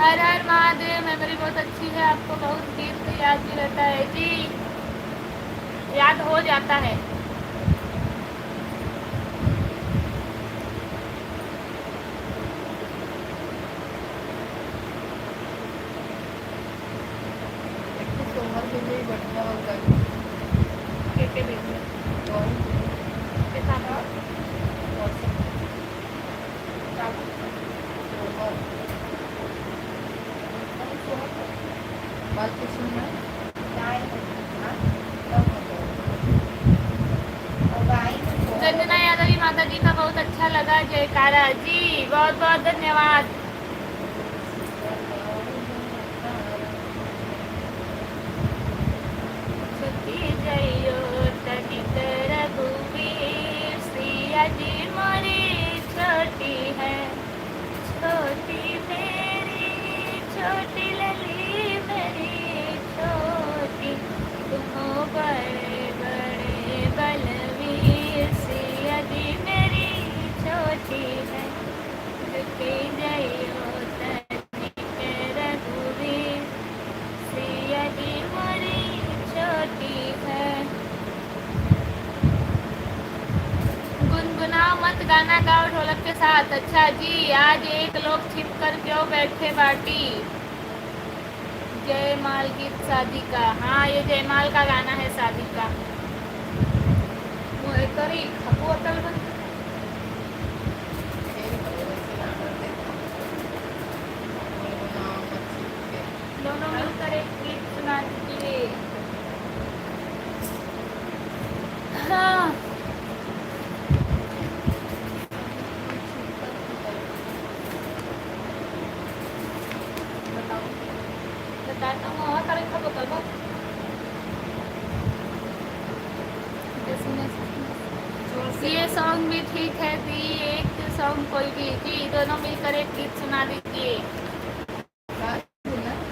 हर हर महादेव। मेमोरी बहुत अच्छी है, आपको बहुत तीर्थ याद भी रहता है जी। याद हो जाता है। सोमवार के लिए बढ़िया होगा। के भेजिए और के साथ और बात तो सुनना। संजना यादव माता जी का बहुत अच्छा लगा। जयकारा जी, बहुत बहुत धन्यवाद। छुट्टी जइयो तनिक रघुवीर, सिया जी मोरी छोटी है, छोटी मेरी छोटी लली मेरी छोटी, तुम हो बड़े बड़े बलवीर, सिया जी मेरी छोटी है। छुट्टी जइयो तनिक रघुवीर, सिया जी मोरी छोटी है। गुनगुनाओ मत, गाना गाओ ढोलक के साथ। अच्छा जी, आज एक लोग छिप कर क्यों बैठे बाटी। जयमाल गीत शादी का। हाँ, ये जयमाल का गाना है शादी का। मोए करी खपू अकल बन। दोनों मिलकर एक गीत सुना दीजिए। हाँ, बताता हूँ। और करे खपू अकल बन। ये सॉन्ग भी ठीक है दी, एक सॉन्ग कोई भी जी, दोनों मिलकर एक गीत सुना दीजिए।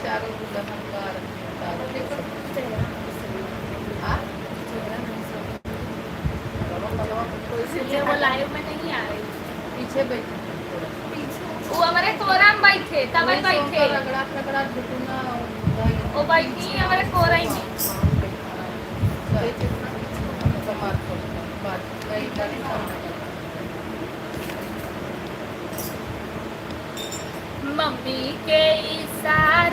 चारों दुल्हनकार इसलिए वो लाइव में नहीं आ रही। पीछे बैठे वो हमारे कोराम बैठे तब बैठे रगड़ात रगड़ात घुटना वो बैठी हमारे कोराई में। मम्मी के इशारे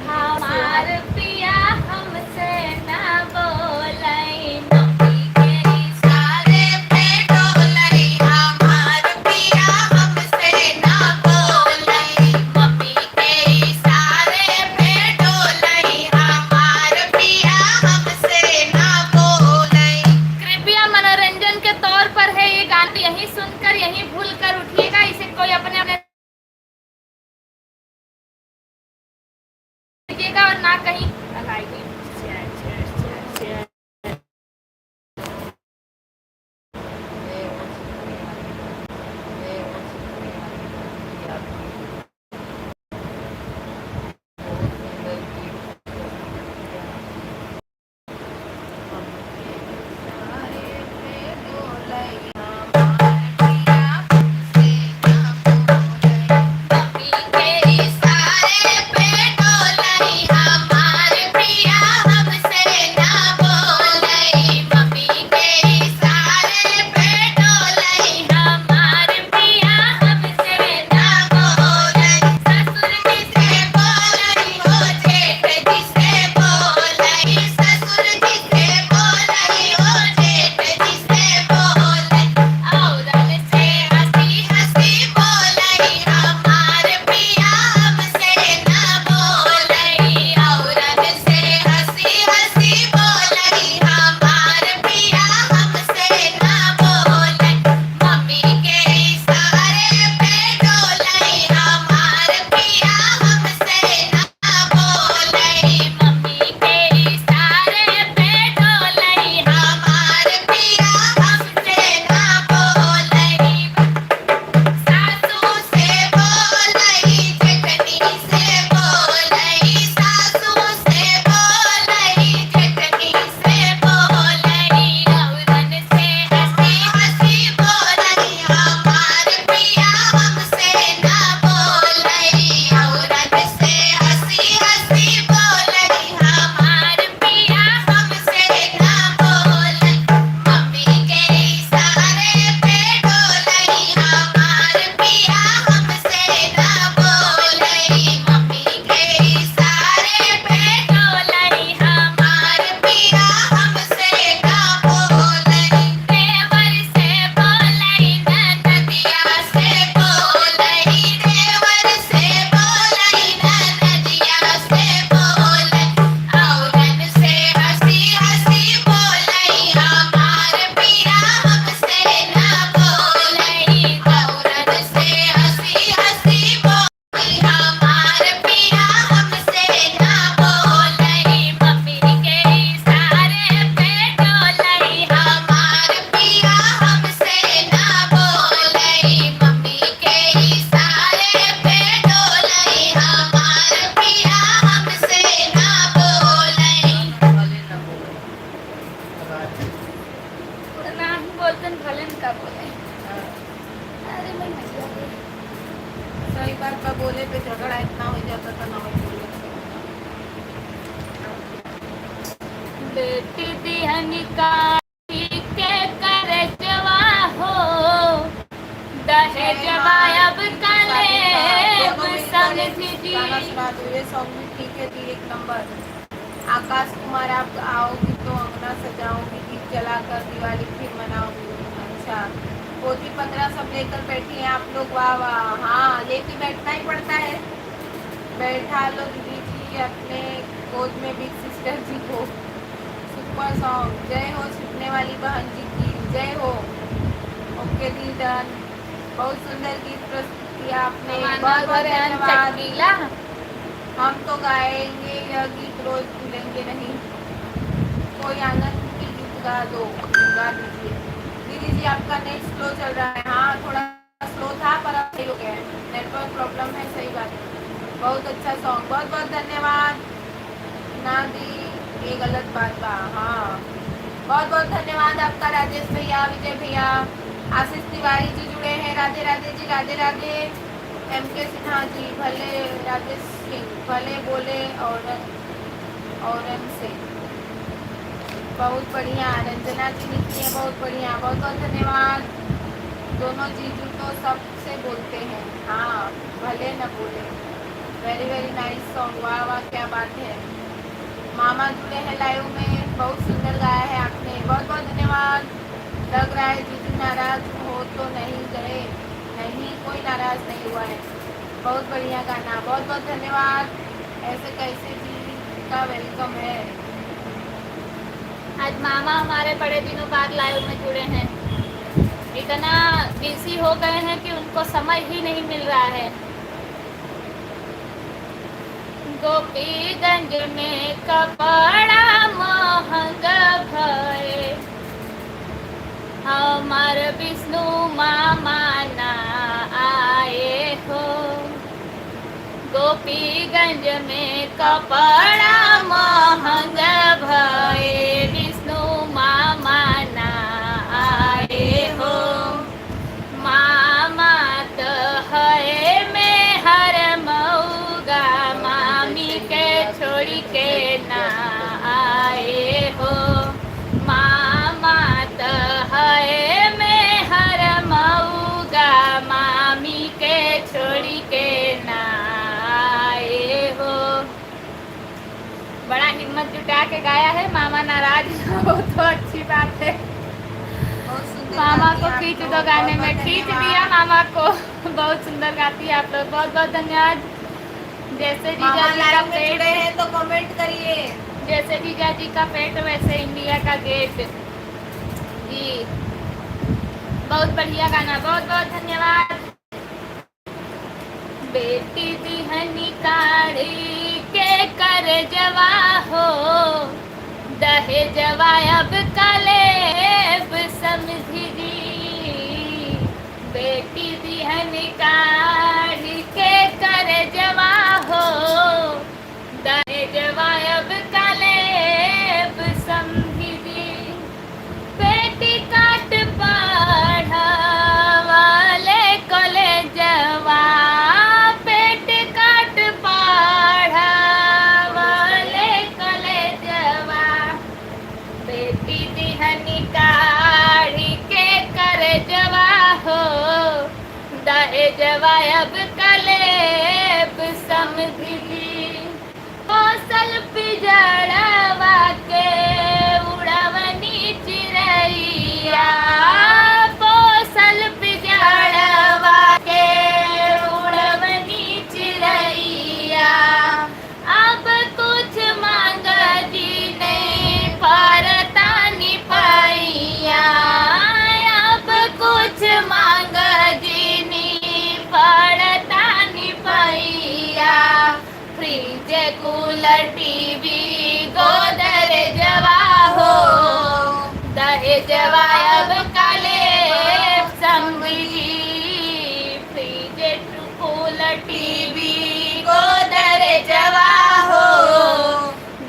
हमार पिया हमसे ना बोलाई, मम्मी के इशारे पे डोलाई, हमार पिया हमसे ना बोलाई, मम्मी के इशारे पे डोलाई, हमार पिया हमसे ना बोलाई। कृपया मनोरंजन के तौर पर है ये गाना, यही सुनकर यही भूल कर उठिएगा। इसे कोई अपने अपने लीजिएगा और ना कहीं लगाइए। बोले पे झगड़ा इतना हो जाता था ना बोले। बेटी दिहनी काटी के करे जवा हो, दहेजवा अब कलेब समझी जी। गाना सुना दो, ये सॉन्ग भी ठीक है जी, 1 नंबर। आकाश कुमार, आप आओगी तो अंगना सजाऊंगी, दीप जलाकर दिवाली फिर मनाऊंगी। अच्छा, पोती 15 सब लेकर बैठी हैं आप लोग, वाह वाह। हाँ, लेके बैठना ही पड़ता है। बैठा लो दीदी जी अपने गोद में बिग सिस्टर जी को। सुपर सॉन्ग, जय हो छिपने वाली बहन जी की जय हो। ओके दी डन, बहुत सुंदर गीत प्रस्तुत किया आपने, बहुत बहुत धन्यवाद। हम तो गाएंगे यह गीत रोज, भूलेंगे नहीं। कोई आंगन की गीत गा दो, गा दीजिए। दीदी जी आपका नेट स्लो चल रहा है। हाँ, थोड़ा स्लो था पर अब सही हो गया है, नेटवर्क प्रॉब्लम है, सही बात है। बहुत अच्छा सॉन्ग, बहुत बहुत धन्यवाद। ना दी ये गलत बात बा। हाँ, बहुत बहुत धन्यवाद आपका राजेश भैया, विजय भैया, आशीष तिवारी जी जुड़े हैं, राधे राधे जी, राधे राधे। MK सिन्हा जी, भले राजेश सिंह, भले बोले और से बहुत बढ़िया। रंजना जी लिखती है बहुत बढ़िया, बहुत बहुत धन्यवाद। दोनों जीजू तो सबसे बोलते हैं, हाँ भले न बोले। वेरी वेरी नाइस सॉन्ग, वाह वाह, क्या बात है। मामा जुड़े हैं लाइव में, बहुत सुंदर गाया है आपने, बहुत बहुत धन्यवाद। लग रहा है जीजू नाराज हो तो नहीं गए, नहीं कोई नाराज नहीं हुआ है। बहुत बढ़िया गाना, बहुत बहुत धन्यवाद। ऐसे कैसे जी का वेलकम है। आज मामा हमारे बड़े दिनों बाद लाइव में जुड़े हैं। इतना बिजी हो गए हैं कि उनको समय ही नहीं मिल रहा है। गोपीगंज में कपड़ा महंगा भये, हमार विष्णु मामा ना आए हो। गोपीगंज में कपड़ा महंगा भये, विष्णु मामा ना आए हो। मामा तो है में हर मऊगा, मामी के छोड़ी के ना आए हो। मामा तो है में हर मऊगा, मामी के छोड़ी के ना आए हो। बड़ा हिम्मत जुटा के गाया है। मामा नाराज हो तो अच्छी बात है। मामा को खींच दो गाने में, खींच दिया मामा को। बहुत सुंदर गाती है आप लोग, बहुत बहुत धन्यवाद। जैसे जीजा जी का पेट है तो कमेंट करिए। जैसे जीजा जी का पेट वैसे इंडिया का गेट जी। बहुत बढ़िया गाना, बहुत बहुत धन्यवाद। बेटी दिहनी काढ़ी के कर जवा हो, दहेजवा अब कलेब समझी जी। बेटी दिहनी काढ़ी के कर जवा हो, दहेजवा अब कलेब समझी जी। बेटी काट पढ़ा वाले कॉलेजवा, पेट काट पढ़ा वाले कॉलेजवा। बेटी दिहनी काढ़ी के कर जवा हो, दहेजवा अब कलेब समझी जी। कौशल पिजड़वा के उड़वनी चिड़ैया, कौशल पिजड़वा के उड़वनी चिड़ैया। अब कुछ मांग जी नहीं परता निपैया, अब कुछ मांग जी नहीं परता निपैया। फ्रिज कूलर टीवी गोदरेजवा हो, दहेजवा अब कलेब समझी। फ्रिज कूलर टीवी गोदरेजवा हो,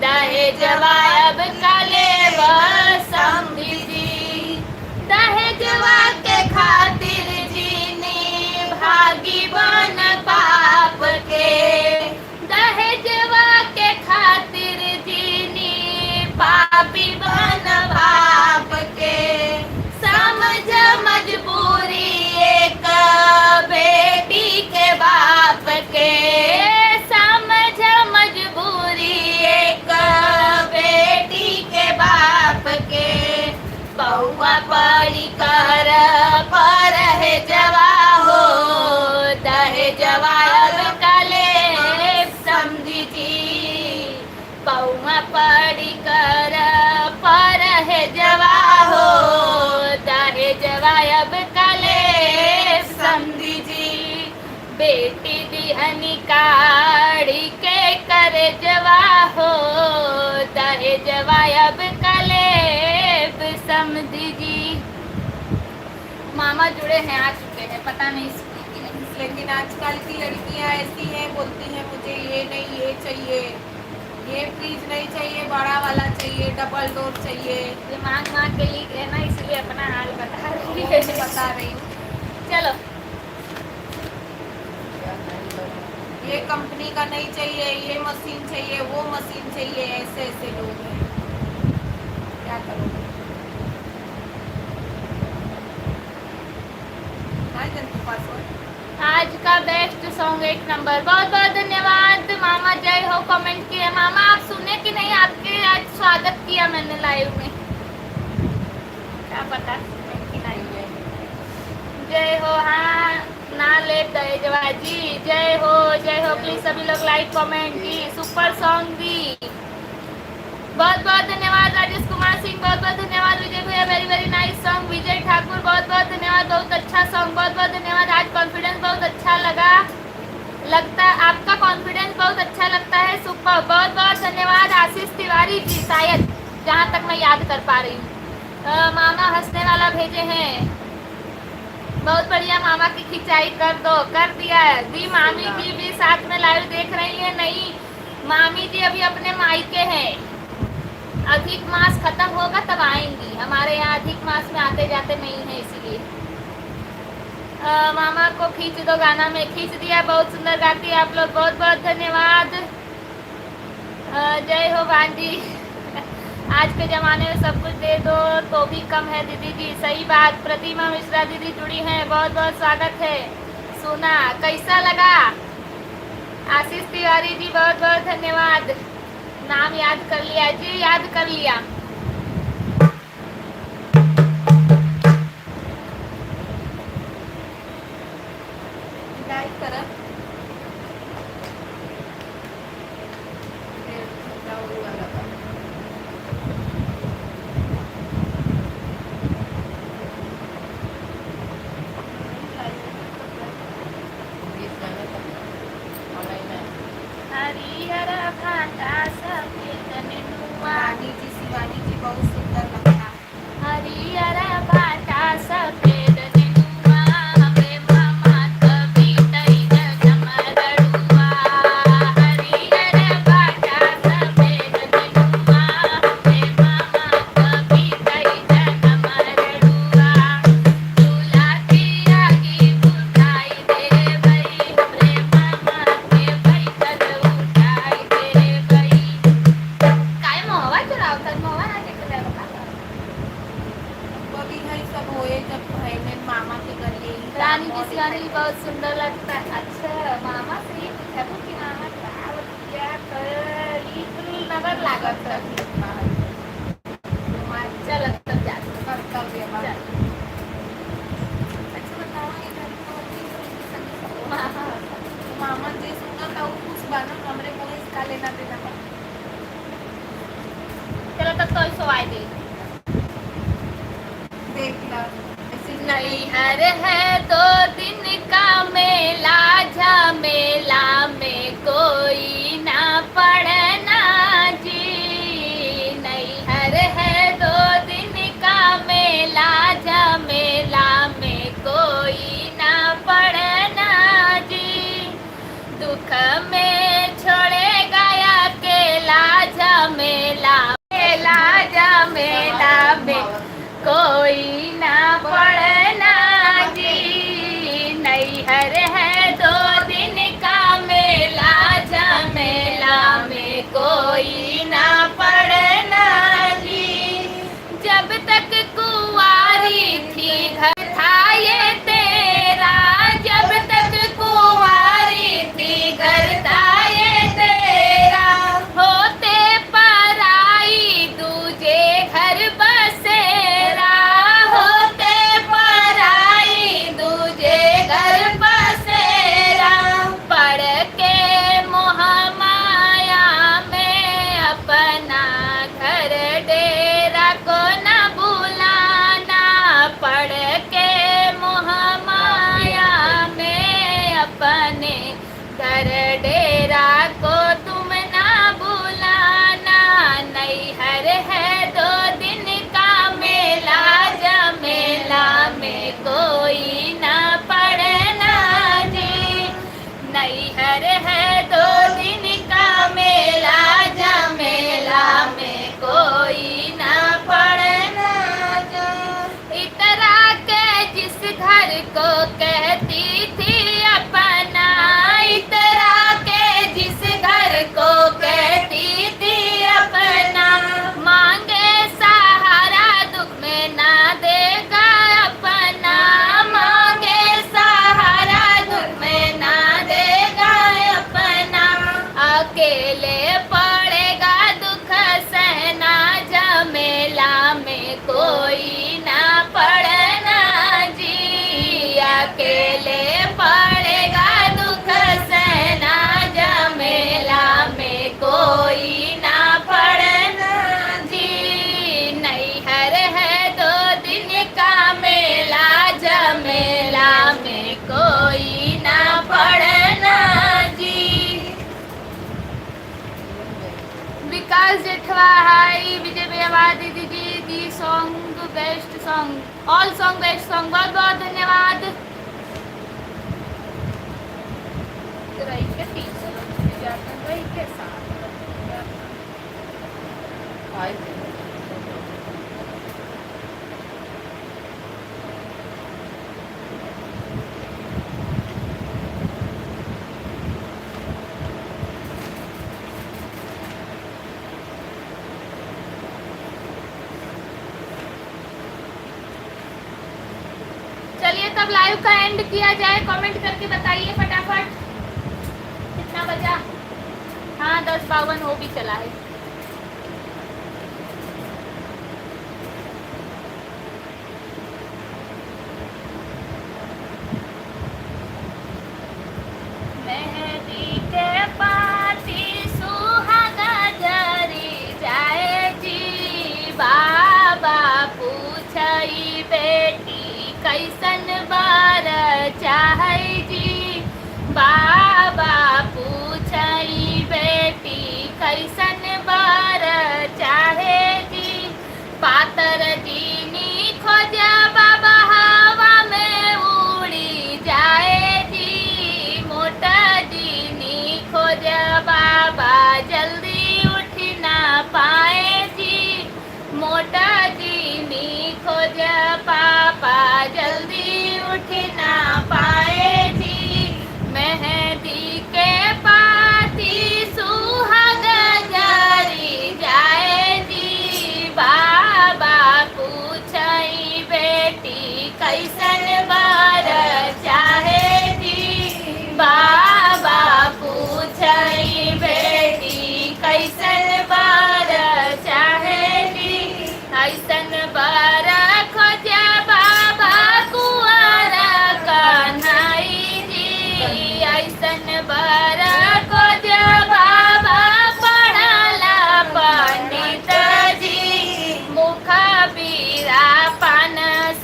दहेजवा अब कलेब समझी। दहेजवा के खातिर जीनी भागी बन पाप निकाड़ी के कर जवा हो दहे जवा अब कलेब समझी जी। मामा जुड़े हैं, आ चुके हैं, पता नहीं लेकिन आजकल की लड़कियां ऐसी हैं, बोलती हैं मुझे ये नहीं ये चाहिए, ये फ्रिज नहीं चाहिए, बड़ा वाला चाहिए, डबल डोर चाहिए। ये मांग मांग के लिए है ना, इसलिए अपना हाल बता रही वो है। मैं बता रही हूँ। चलो ये कंपनी का नहीं चाहिए, ये मशीन चाहिए, वो मशीन चाहिए, ऐसे ऐसे लोग हैं, क्या करोगे। हाँ जंतु पासवर्ड आज का बेस्ट सॉन्ग 1 नंबर। बहुत बहुत धन्यवाद मामा, जय हो। कमेंट किया मामा, आप सुने कि नहीं? आपके आज स्वागत किया मैंने लाइव में, क्या पता सुने कि नहीं। जय हो। हाँ ना ले दे जवाजी, जय हो जय हो। प्लीज सभी लोग लाइक कमेंट की, सुपर सॉन्ग दी। बहुत बहुत धन्यवाद राजेश कुमार सिंह, बहुत बहुत धन्यवाद विजय भैया, very very nice song. Vijay Thakur बहुत बहुत धन्यवाद, बहुत अच्छा सॉन्ग, बहुत बहुत धन्यवाद। आज कॉन्फिडेंस बहुत अच्छा लगता आपका कॉन्फिडेंस बहुत अच्छा लगता है, सुपर। बहुत बहुत धन्यवाद आशीष तिवारी जी, शायद जहाँ तक मैं याद कर पा रही हूँ। मामा हंसने वाला भेजे हैं, बहुत बढ़िया। मामा की खिंचाई कर दो, कर दिया है दी। मामी जी भी साथ में लाइव देख रही है? नहीं, मामी जी अभी अपने मायके हैं, अधिक मास खत्म होगा तब आएंगी। हमारे यहाँ अधिक मास में आते जाते नहीं है, इसीलिए। मामा को खींच दो गाना में, खींच दिया। बहुत सुंदर गाती है आप लोग, बहुत बहुत धन्यवाद। जय हो भांजी। आज के ज़माने में सब कुछ दे दो तो भी कम है दीदी जी, सही बात। प्रतिमा मिश्रा दीदी जुड़ी हैं, बहुत बहुत स्वागत है। सुना कैसा लगा? आशीष तिवारी जी बहुत बहुत धन्यवाद। नाम याद कर लिया जी, याद कर लिया। लाइक करा हरिहर भाटा सफेद नेनुआ, रानी जी शिवानी जी बहुत सुंदर लगता। हरिहर भाटा सफेद नेनुआ, हमें मामा कभी तई डमरड़ुआ। हरिहर भाटा सफेद नेनुआ, हमें मामा कभी तई डमरड़ुआ। चूल्हा की आगी बुझाई दे भई, हमरे मामा के बैठल उठाई दे भई। काय मोहवा चुरावतात, मोहवा ना टिकल्या बघा। अभी है सब होए जब भाई में मामा के घर ये रानी की शिवानी भी बहुत सुंदर लगता है। अच्छा मामा से ही पूछा तो कि मामा क्या करी नगर लागत है। चल तब जा कर्तव्य चल। अच्छा बताओ इधर तो मामा मामा जी सुना था वो कुछ बना हमरे मुंह इसका लेना देना बा। चलो तब तो सवाई दे। देख ला ऐसे नैहर है 2 दिन का मेला, झमेला में कोई ना पड़ना जी। नैहर है 2 दिन का मेला, झमेला में कोई ना पड़ना जी। दुख में छोड़ेगा अकेला, झमेला मेला, झमेला में कोई ना पड़ना जी। नैहर है 2 दिन का मेला, झमेला में कोई ना पड़ना जी। जब तक कुंवारी थी घर था ये तेरा, जब तक कुंवारी थी घर था ये तेरा। होते पराई दूजे घर बसेरा, होते पराई दूजे घर बसेरा। पढ़ के मोह माया में कोई ना पढ़ना जी। विकास जेठवा हाई, विजय भैया दीदी ji song best song, all song best song, बहुत बहुत धन्यवाद। चलिए तब लाइव का एंड किया जाए, कमेंट करके बताइए फटाफट कितना बजा। हाँ 10:52 हो भी चला है। मेहंदी के पाती सुहागा जरी जाए जी, बाबा पूछई बेटी कैसन बार चाहे जी, बाबा पूछई बेटी कैसन बार चाहे जी, पातर जीनी खोजा बाबा हवा में उड़ी जाए जी, मोटा जीनी खोजा बाबा जल्दी उठ ना पाए जी, मोटा जीनी खोजा पापा जल्दी उठ ना पाए जी, मेहंदी के पाती सुहाग जरी जाए जी, बाबा पूछई बेटी कैसन बार चाहे जी, बाबा पूछई बेटी कैसन बार चाहे जी, ऐसन बार खोजा बाबा कुआरा कन्हई जी, ऐसन बार खोजा बाबा पढ़ला पंडित जी, मुख बीरा पान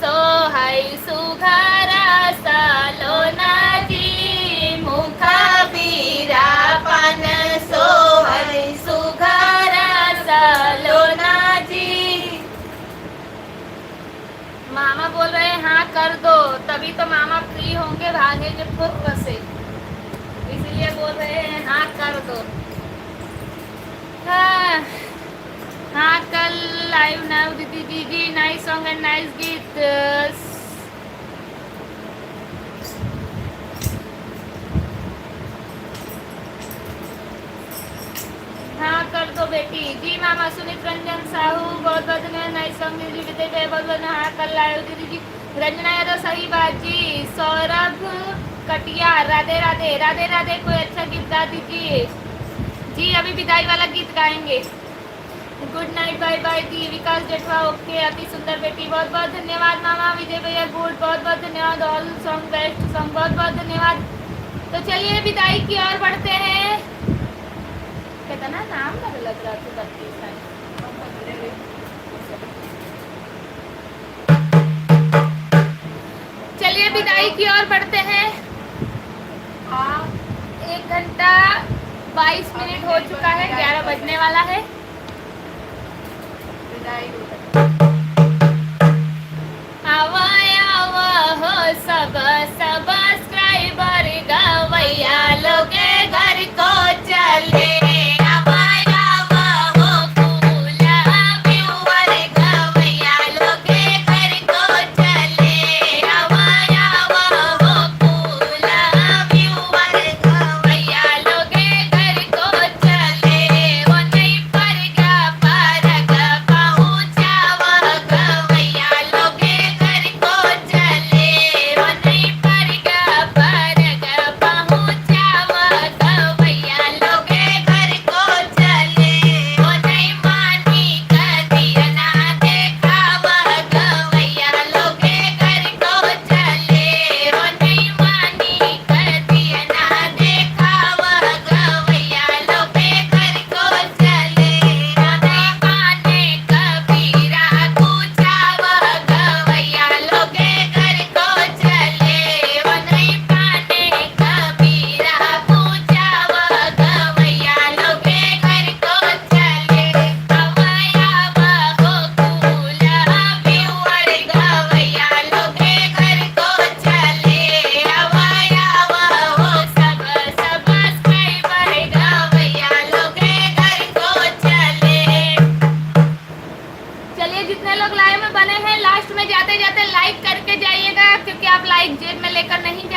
सोहै सुघरा सलोना जी, मुख बीरा पान सोहै सुघरा सलोना जी। मामा बोल रहे हैं हाँ कर दो, तभी तो मामा फ्री होंगे भागेंगे खुद से, इसलिए बोल रहे हैं हाँ कर दो। हाँ कल लाइव नाउ दीदी जी नाइस सॉन्ग एंड नाइस गीत। हाँ कर दो बेटी जी। मामा सुनीत रंजन साहू बहुत बहुत धन्यवाद, नाइस सॉन्ग दीदी विजय भाई बहुत बहुत। हाँ कल लाइव दीदी जी। रंजना यादव सही बात जी। सौरभ कटियार राधे राधे राधे राधे। कोई अच्छा गीत गा दीजिए जी, अभी विदाई वाला गीत गाएंगे। गुड नाइट बाय बाय दी। विकास जेठवा ओके, अति सुंदर बेटी बहुत बहुत धन्यवाद। मामा विजय भैया गुड बहुत बहुत धन्यवाद। ऑल सॉन्ग बेस्ट सॉन्ग बहुत बहुत धन्यवाद। तो चलिए विदाई की ओर बढ़ते हैं। कितना नाम लग रहा था 32 साल। चलिए विदाई की ओर बढ़ते हैं। 1 घंटा 22 मिनट हो चुका है, 11 बजने वाला है। आवा आवा हो सब सब्सक्राइबर गवैया लोगे घर को चले।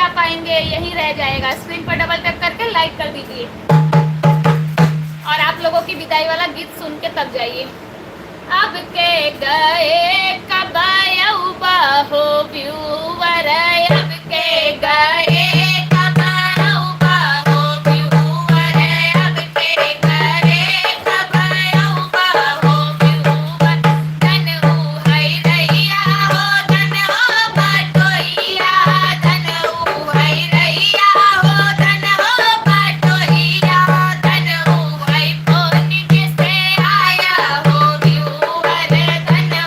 जा पाएंगे, यही रह जाएगा। स्क्रीन पर डबल टैप करके लाइक कर दीजिए और आप लोगों की विदाई वाला गीत सुन के तब जाइए। अब के गए कब हो व्यूवर, अब के गए कब हो व्यूवर, अब के गए कब हो व्यूवर। धन है रैया हो, धन हो बाटोइया, धन है रैया हो, धन हो बाटोइया, धन है फोन से आया हो व्यूवर, धन है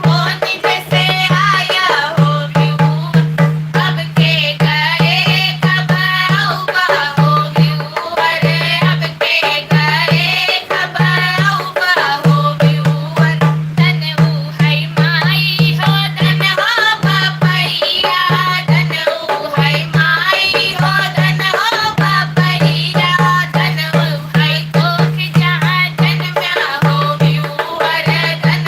फोन से आया हो व्यूवर। अब के गए कब हो व्यूवर, अब के गए कब हो व्यूवर। धन है माई हो, धन हो बापैया, धन है माई हो, धन हो बापैया, धन है कोख जहाँ जन्म्या हो व्यूवर, धन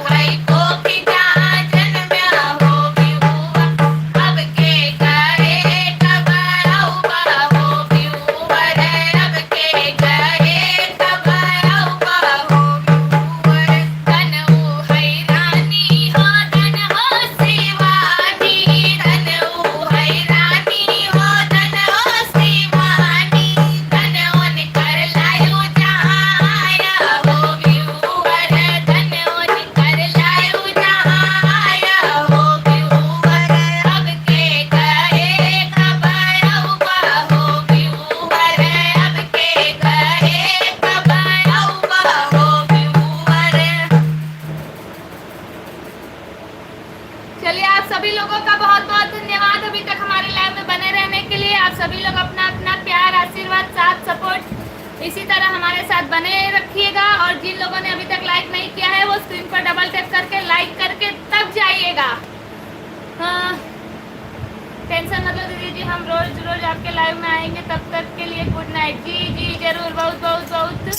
है कोख जहाँ जन्म्या हो व्यूवर। अब के गए कब हो व्यूवर, अब के गए कब हो व्यूवर। धन है रानी हो, धन हो शिवानी, धन है रानी हो, धन हो शिवानी, धन उनकर लायो जहाँ आया हो व्यूवर, धन उनकर लायो जहाँ आया हो व्यूवर। अब के गए कब हो व्यूवर, अब के गए कब हो व्यूवर। चलिए, आप सभी लोगों का बहुत बहुत धन्यवाद अभी तक हमारे लाइव में बने रहने के लिए। आप सभी लोग अपना अपना प्यार, आशीर्वाद, साथ, सपोर्ट इसी तरह हमारे साथ बने रखिएगा। और जिन लोगों ने अभी तक लाइक नहीं किया है वो स्क्रीन पर डबल टैप करके लाइक करके तब जाइएगा। हाँ, टेंशन मत लो दीदी जी, हम रोज रोज आपके लाइव में आएंगे। तब तक के लिए गुड नाइट। जी जी जरूर, बहुत बहुत बहुत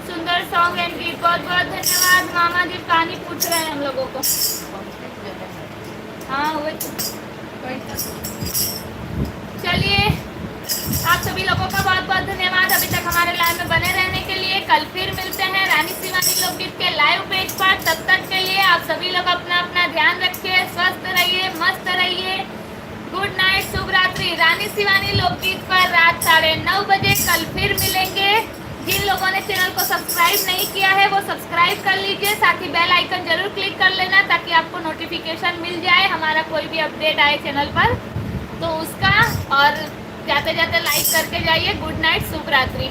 सुंदर सॉन्ग एंड गीत, बहुत बहुत धन्यवाद। मामा जी पानी पूछ रहे हैं हम लोगों को। हाँ हुए। चलिए, आप सभी लोगों का बहुत बहुत धन्यवाद अभी तक हमारे लाइव में बने रहने के लिए। कल फिर मिलते हैं रानी शिवानी लोकगीत के लाइव पेज पर। तब तक के लिए आप सभी लोग अपना अपना ध्यान रखिए, स्वस्थ रहिए, मस्त रहिए। गुड नाइट, शुभ रात्रि। रानी शिवानी लोकगीत पर रात 9:30 बजे कल फिर मिलेंगे। जिन लोगों ने चैनल को सब्सक्राइब नहीं किया है वो सब्सक्राइब कर लीजिए, साथ ही बेल आइकन जरूर क्लिक कर लेना ताकि आपको नोटिफिकेशन मिल जाए हमारा कोई भी अपडेट आए चैनल पर तो उसका। और जाते जाते लाइक करके जाइए। गुड नाइट, शुभ रात्रि।